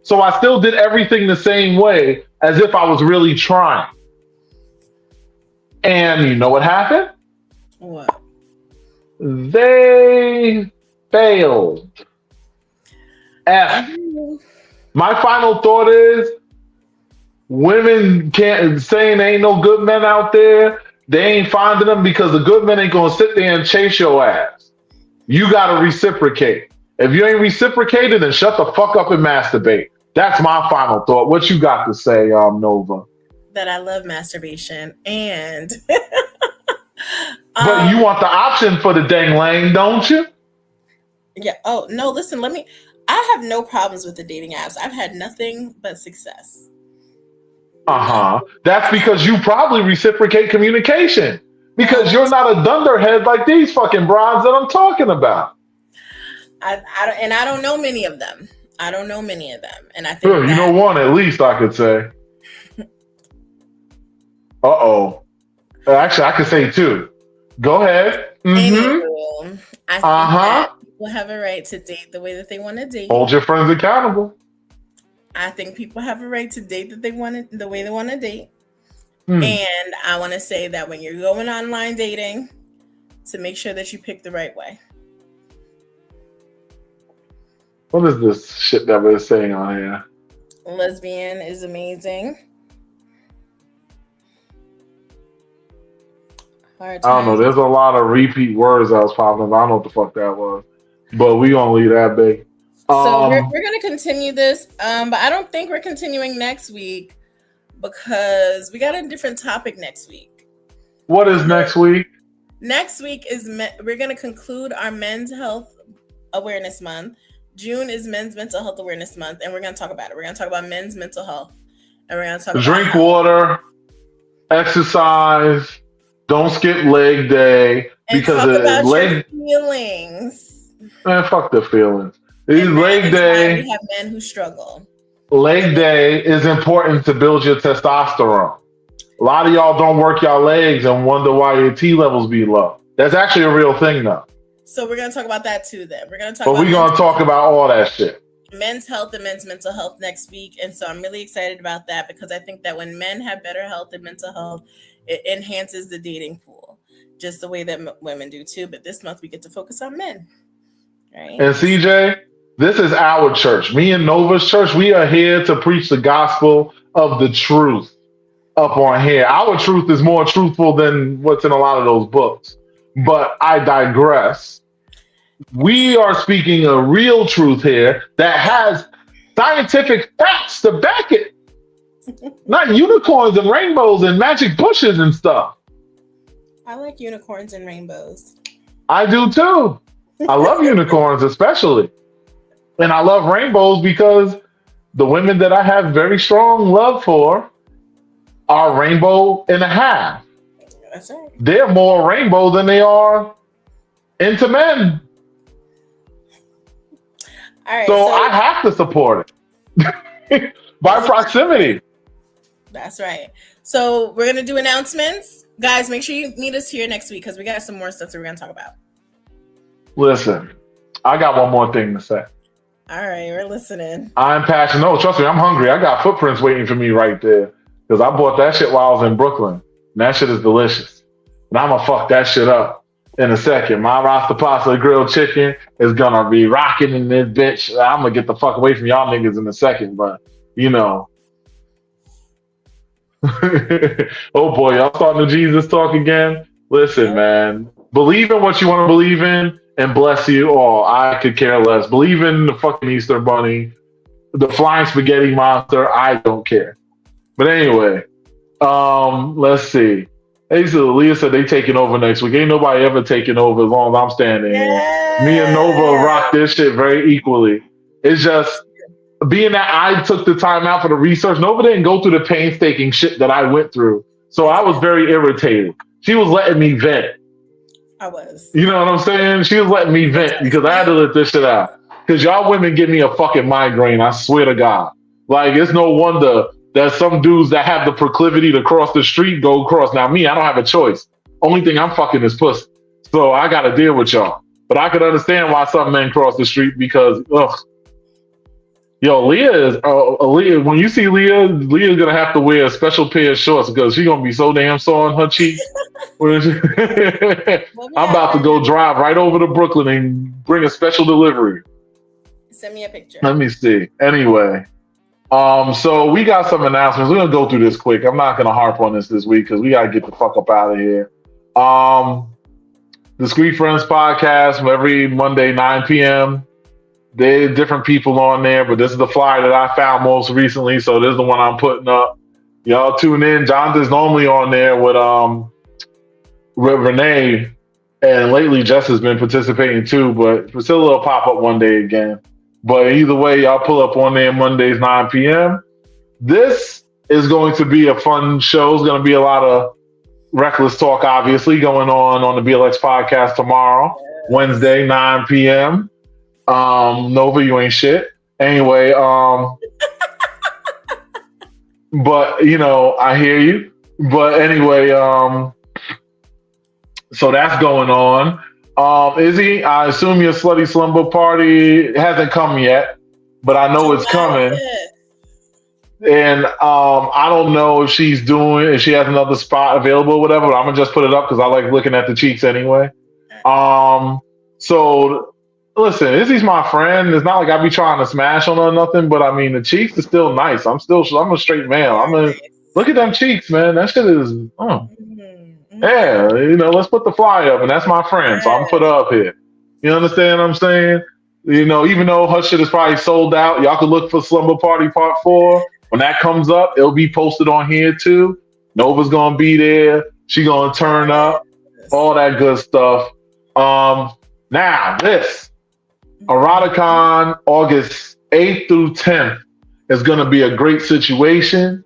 So I still did everything the same way as if I was really trying. And you know what happened? What? They failed. My final thought is women can't saying there ain't no good men out there. They ain't finding them because the good men ain't gonna sit there and chase your ass. You gotta reciprocate. If you ain't reciprocated, then shut the fuck up and masturbate. That's my final thought. What you got to say, Nova? That I love masturbation and but you want the option for the dang lane, don't you? Yeah. Oh no, listen, I have no problems with the dating apps. I've had nothing but success. That's because you probably reciprocate communication. Because you're not a dunderhead like these fucking broads that I'm talking about. I don't know many of them. And I think you know one at least I could say. Actually, I could say two. Go ahead. Anywho, I think that people have a right to date the way that they want to date. Hold your friends accountable. I think people have a right to date the way they want to date. And I want to say that when you're going online dating, to make sure that you pick the right way. What is this shit that we're saying on here? Lesbian is amazing. Hard I don't know. times. There's a lot of repeat words that was popping up. I don't know what the fuck that was, but we gonna leave that big. So we're gonna continue this, but I don't think we're continuing next week because we got a different topic next week. What is next week? Next week is we're gonna conclude our Men's Health Awareness Month. June is Men's Mental Health Awareness Month, and we're gonna talk about it. We're gonna talk about men's mental health, and we're gonna talk about Drink water, exercise, don't skip leg day and because talk about leg your feelings. man, fuck the feelings. These And leg that is why day. we have men who struggle. Leg day is important to build your testosterone. A lot of y'all don't work y'all legs and wonder why your T levels be low. That's actually a real thing though. So we're gonna talk about that too. Then we're gonna talk. But we're gonna talk about all that shit. Men's health and men's mental health next week, and so I'm really excited about that because I think that when men have better health and mental health, it enhances the dating pool, just the way that women do too. But this month we get to focus on men, right? And CJ, this is our church. Me and Nova's church, we are here to preach the gospel of the truth up on here. Our truth is more truthful than what's in a lot of those books. But I digress. We are speaking a real truth here that has scientific facts to back it. Not unicorns and rainbows and magic bushes and stuff. I like unicorns and rainbows. I do too. I love unicorns especially. And I love rainbows because the women that I have very strong love for are rainbow and a half. That's right. They're more rainbow than they are into men. All right, so I have to support it by proximity. That's right. So we're gonna do announcements, guys. Make sure you meet us here next week because we got some more stuff that we're gonna talk about. Listen, I got one more thing to say. All right, we're listening. I'm passionate. No, trust me, I'm hungry. I got footprints waiting for me right there because I bought that shit while I was in Brooklyn. And that shit is delicious. And I'm gonna fuck that shit up in a second. My Rasta Pasta grilled chicken is gonna be rocking in this bitch. I'm gonna get the fuck away from y'all niggas in a second, but you know. Oh boy, y'all starting the Jesus talk again? Listen, man. Believe in what you want to believe in and bless you all. I could care less. Believe in the fucking Easter Bunny, the flying spaghetti monster. I don't care. But anyway, let's see. Leah said they taking over next week. Ain't nobody ever taking over as long as I'm standing here. Me and Nova rock this shit very equally. It's just being that I took the time out for the research. Nova didn't go through the painstaking shit that I went through. So I was very irritated. She was letting me vent. I was. You know what I'm saying? She was letting me vent because I had to let this shit out. Because y'all women give me a fucking migraine, I swear to God. Like, it's no wonder that some dudes that have the proclivity to cross the street go across. Now, me, I don't have a choice. Only thing I'm fucking is pussy. So I got to deal with y'all. But I could understand why some men cross the street because, ugh. Yo, Leah is, Leah, when you see Leah's going to have to wear a special pair of shorts because she's going to be so damn sore on her cheek. I'm about to go drive right over to Brooklyn and bring a special delivery. Send me a picture. Let me see. Anyway, so we got some announcements. We're gonna go through this quick. I'm not gonna harp on this week because we gotta get the fuck up out of here. The Street Friends podcast every Monday 9 p.m. There's different people on there, but this is the flyer that I found most recently, so this is the one I'm putting up. Y'all tune in. Jonathan's normally on there with Renee, and lately Jess has been participating too, but Priscilla will pop up one day again. But either way, y'all pull up on there Mondays 9 p.m. This is going to be a fun show. It's going to be a lot of reckless talk, obviously, going on the BLX podcast tomorrow, Wednesday 9 p.m. Nova, you ain't shit. Anyway, but you know, I hear you. But anyway, so that's going on. Izzy, I assume your slutty slumber party hasn't come yet, but I know it's coming. And I don't know if she has another spot available or whatever, but I'm gonna just put it up because I like looking at the cheeks anyway. So listen, Izzy's my friend. It's not like I be trying to smash on her or nothing, but I mean the cheeks are still nice. I'm a straight male. Look at them cheeks, man. That shit is Yeah, let's put the flyer up, and that's my friend, so I'm put her up here. You understand what I'm saying? Even though her shit is probably sold out, y'all can look for Slumber Party Part 4. When that comes up, it'll be posted on here too. Nova's gonna be there. She gonna turn up, all that good stuff. Now this Eroticon, August 8th through 10th, is gonna be a great situation.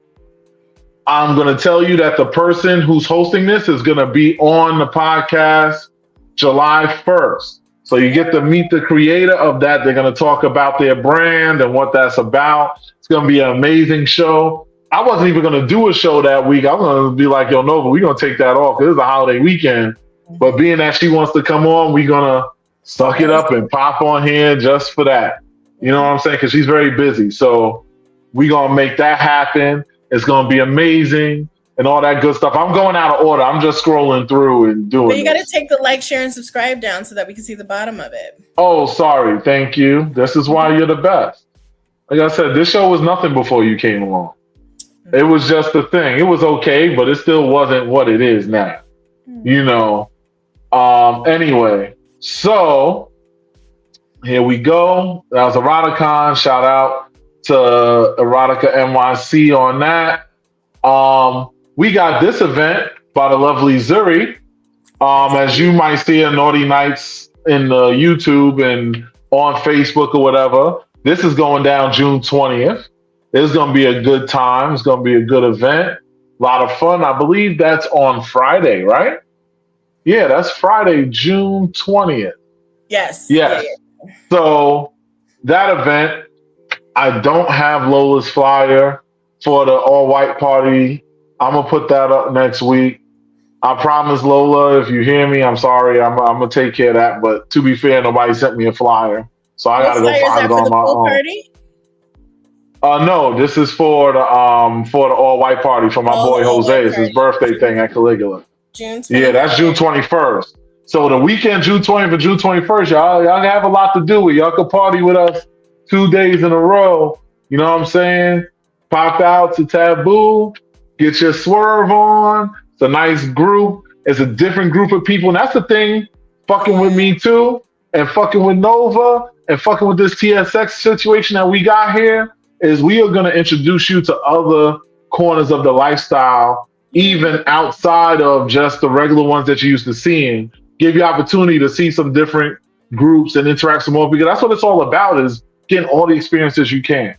I'm going to tell you that the person who's hosting this is going to be on the podcast July 1st. So you get to meet the creator of that. They're going to talk about their brand and what that's about. It's going to be an amazing show. I wasn't even going to do a show that week. I'm going to be like, yo, Nova, we're going to take that off because it's a holiday weekend. But being that she wants to come on, we're going to suck it up and pop on here just for that. You know what I'm saying? Because she's very busy. So we're going to make that happen. It's going to be amazing and all that good stuff. I'm going out of order. I'm just scrolling through and doing But you got to take the like, share, and subscribe down so that we can see the bottom of it. Oh, sorry. Thank you. This is why you're the best. Like I said, this show was nothing before you came along. It was just a thing. It was okay, but it still wasn't what it is now. Anyway, so here we go. That was Eroticon. Shout out to Erotica NYC on that. We got this event by the lovely Zuri. As you might see in Naughty Nights in the YouTube and on Facebook or whatever. This is going down June 20th. It's going to be a good time. It's going to be a good event. A lot of fun. I believe that's on Friday, right? Yeah, that's Friday, June 20th. Yes. Yeah. So that event, I don't have Lola's flyer for the all-white party. I'm going to put that up next week. I promise, Lola, if you hear me, I'm sorry. I'm going to take care of that. But to be fair, nobody sent me a flyer. So I got to go find it on my own. Party? No, this is for the all-white party for my boy Jose. It's his birthday thing at Caligula. June 21st. Yeah, that's June 21st. So the weekend, June 20th and June 21st, y'all have a lot to do with. Y'all can party with us 2 days in a row. You know what I'm saying? Pop out to Taboo, get your swerve on. It's a nice group. It's a different group of people. And that's the thing, fucking with me too, and fucking with Nova, and fucking with this TSX situation that we got here, is we are going to introduce you to other corners of the lifestyle, even outside of just the regular ones that you're used to seeing. Give you opportunity to see some different groups and interact some more, because that's what it's all about, is getting all the experiences you can.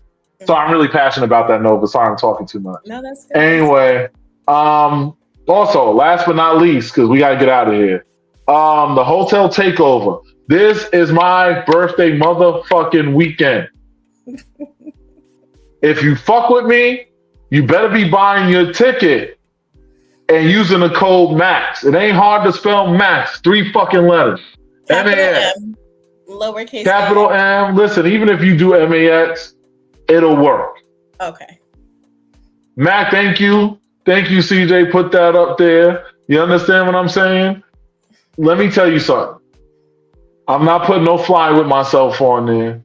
So I'm really passionate about that, Nova. Sorry I'm talking too much. No, that's good. Anyway, also, last but not least, because we got to get out of here, the hotel takeover. This is my birthday motherfucking weekend. If you fuck with me, you better be buying your ticket and using the code MAX. It ain't hard to spell MAX. 3 fucking letters. M, lowercase capital M. Listen, even if you do MAX, it'll work. Okay. Mac, thank you. Thank you, CJ. Put that up there. You understand what I'm saying? Let me tell you something. I'm not putting no fly with myself on there.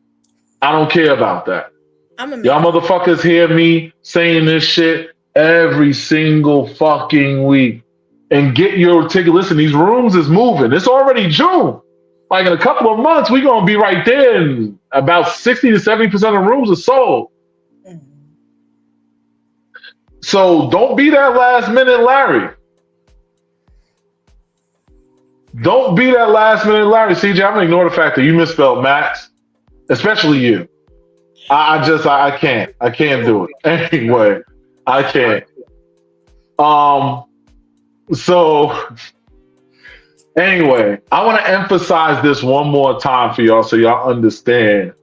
I don't care about that. Y'all motherfuckers hear me saying this shit every single fucking week. And get your ticket. Listen, these rooms is moving. It's already June. Like in a couple of months, we're going to be right there, and about 60 to 70% of rooms are sold. So don't be that last minute Larry. Don't be that last minute Larry. CJ, I'm going to ignore the fact that you misspelled Max, especially you. I can't. I can't do it. Anyway, I can't. So anyway, I want to emphasize this one more time for y'all so y'all understand.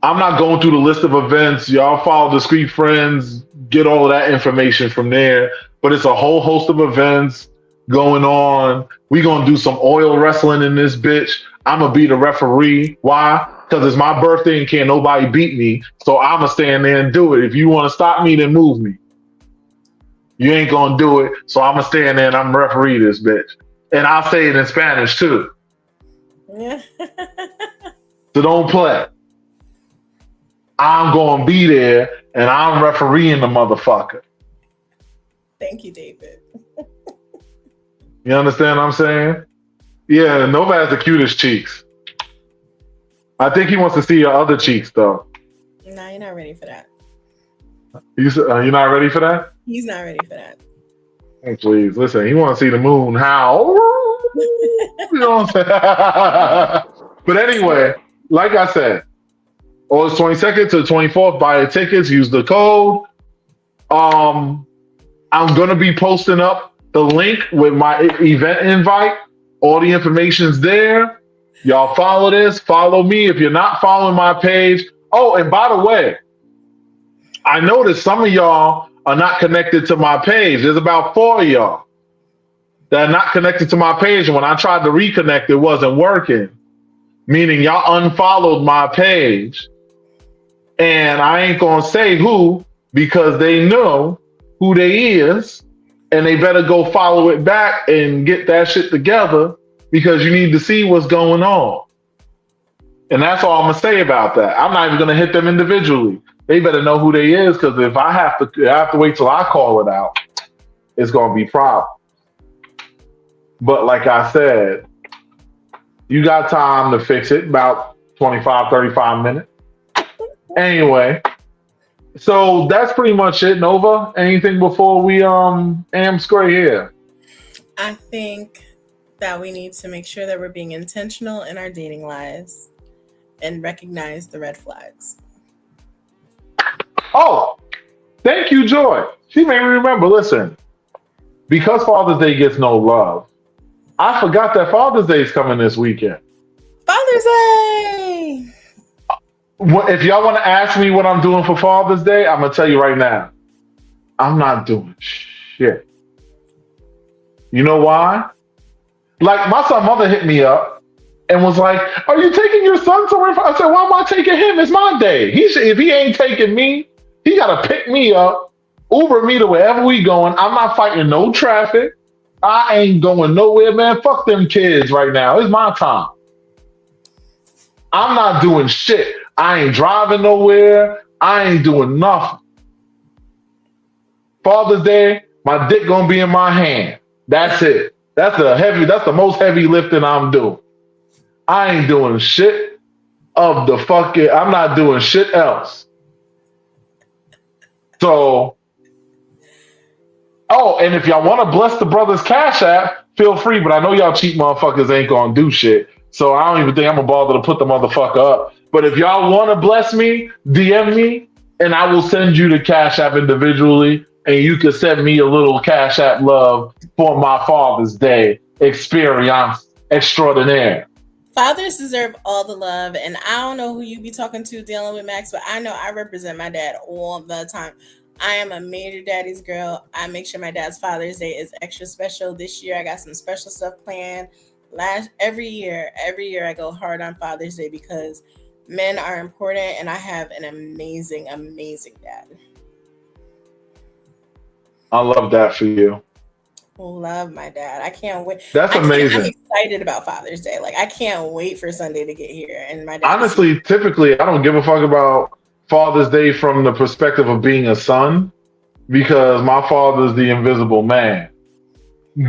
I'm not going through the list of events. Y'all follow Discreet Friends, get all of that information from there. But it's a whole host of events going on. We're going to do some oil wrestling in this bitch. I'm going to be the referee. Why? Because it's my birthday and can't nobody beat me. So I'm going to stand there and do it. If you want to stop me, then move me. You ain't going to do it. So I'm going to stand there and I'm going to referee this bitch. And I'll say it in Spanish too. Yeah. So don't play. I'm going to be there and I'm refereeing the motherfucker. Thank you, David. You understand what I'm saying? Yeah, Nova has the cutest cheeks. I think he wants to see your other cheeks, though. No, you're not ready for that. You're not ready for that? He's not ready for that. Oh, please, listen. He wants to see the moon. How? You know what I'm saying? But anyway, like I said, August 22nd to the 24th, buy your tickets, use the code. I'm going to be posting up the link with my event invite. All the information's there. Y'all follow this. Follow me if you're not following my page. Oh, and by the way, I noticed some of y'all are not connected to my page. There's about 4 of y'all that are not connected to my page. And when I tried to reconnect, it wasn't working. Meaning y'all unfollowed my page. And I ain't going to say who because they know who they is. And they better go follow it back and get that shit together because you need to see what's going on. And that's all I'm going to say about that. I'm not even going to hit them individually. They better know who they is because if I have to wait till I call it out, it's going to be problem. But like I said, you got time to fix it, about 25, 35 minutes. Anyway, so that's pretty much it, Nova. Anything before we am square here? I think that we need to make sure that we're being intentional in our dating lives and recognize the red flags. Oh, thank you, Joy. She made me remember. Listen, because Father's Day gets no love, I forgot that Father's Day is coming this weekend. Father's Day! If y'all want to ask me what I'm doing for Father's Day, I'm going to tell you right now. I'm not doing shit. You know why? Like, my son mother hit me up and was like, are you taking your son somewhere? I said, why am I taking him? It's my day. If he ain't taking me, he got to pick me up, Uber me to wherever we going. I'm not fighting no traffic. I ain't going nowhere, man. Fuck them kids right now. It's my time. I'm not doing shit. I ain't driving nowhere. I ain't doing nothing. Father's Day, my dick gonna be in my hand. That's it. That's the most heavy lifting I'm doing. I ain't doing shit of the fucking, I'm not doing shit else. So, oh, and if y'all want to bless the Brothers Cash App, feel free, but I know y'all cheap motherfuckers ain't gonna do shit. So I don't even think I'm gonna bother to put the motherfucker up. But if y'all want to bless me, DM me, and I will send you the Cash App individually, and you can send me a little Cash App love for my Father's Day experience extraordinaire. Fathers deserve all the love, and I don't know who you be talking to dealing with, Max, but I know I represent my dad all the time. I am a major daddy's girl. I make sure my dad's Father's Day is extra special. This year, I got some special stuff planned. Every year I go hard on Father's Day because men are important, and I have an amazing, amazing dad. I love that for you. Love my dad. I can't wait. That's amazing. I'm excited about Father's Day. Like, I can't wait for Sunday to get here. And my dad. Honestly, typically, I don't give a fuck about Father's Day from the perspective of being a son because my father's the invisible man.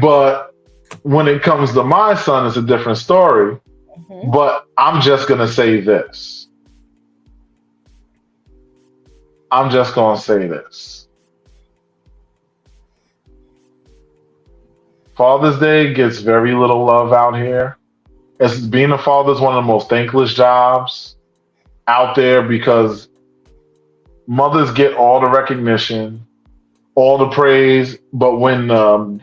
But when it comes to my son, it's a different story. Mm-hmm. But I'm just going to say this. Father's Day gets very little love out here. Being a father is one of the most thankless jobs out there because mothers get all the recognition, all the praise, but when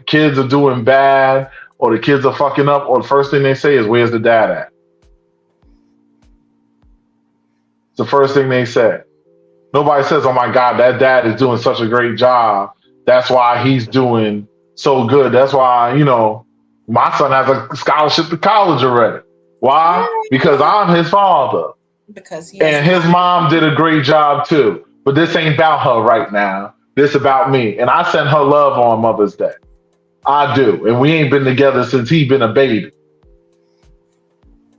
kids are doing bad or the kids are fucking up, or the first thing they say is, where's the dad at? It's the first thing they say. Nobody says, oh my God, that dad is doing such a great job. That's why he's doing so good. That's why, my son has a scholarship to college already. Why? Because I'm his father. And his mom did a great job too. But this ain't about her right now. This about me. And I send her love on Mother's Day. I do. And we ain't been together since he been a baby.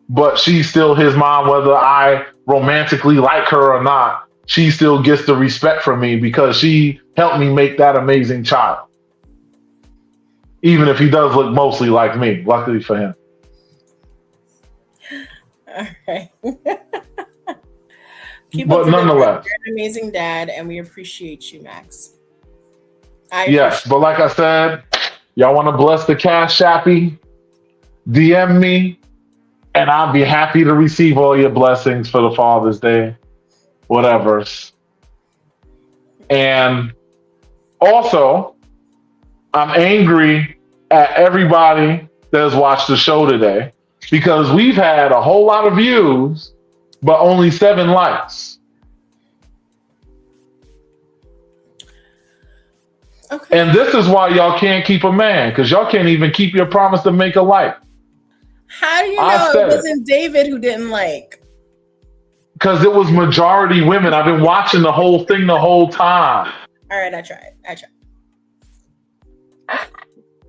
But she's still his mom, whether I romantically like her or not. She still gets the respect from me because she helped me make that amazing child. even if he does look mostly like me. Luckily for him. All right. Keep But up the good work. nonetheless, You're an amazing dad, and we appreciate you, Max. yes. But like I said, y'all want to bless the Cash Appy? DM me, and I'll be happy to receive all your blessings for the Father's Day, whatever. And also, I'm angry at everybody that has watched the show today because we've had a whole lot of views, but only 7 likes. Okay. And this is why y'all can't keep a man, because y'all can't even keep your promise to make a like. How do you I know said it wasn't David who didn't like? Because it was majority women. I've been watching the whole thing the whole time. All right, I tried.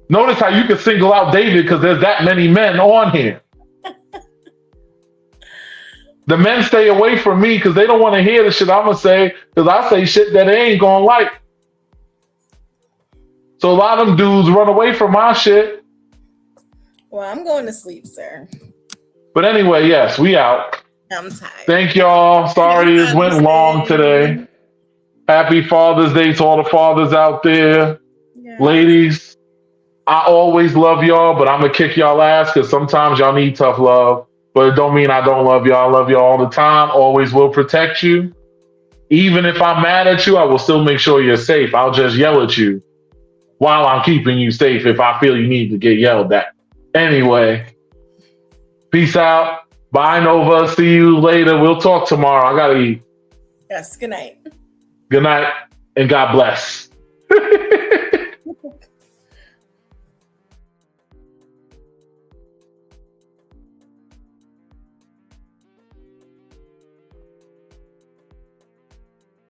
Notice how you can single out David because there's that many men on here. The men stay away from me because they don't want to hear the shit I'm going to say because I say shit that they ain't going to like. So a lot of them dudes run away from my shit. Well, I'm going to sleep, sir. But anyway, yes, we out. I'm tired. Thank y'all. Sorry it went long today. Happy Father's Day to all the fathers out there. Yes. Ladies, I always love y'all, but I'm going to kick y'all ass because sometimes y'all need tough love. But it don't mean I don't love y'all. I love y'all all the time. Always will protect you. Even if I'm mad at you, I will still make sure you're safe. I'll just yell at you while I'm keeping you safe if I feel you need to get yelled at. Anyway, peace out. Bye, Nova. See you later. We'll talk tomorrow. I got to eat. Yes, good night. Good night and God bless.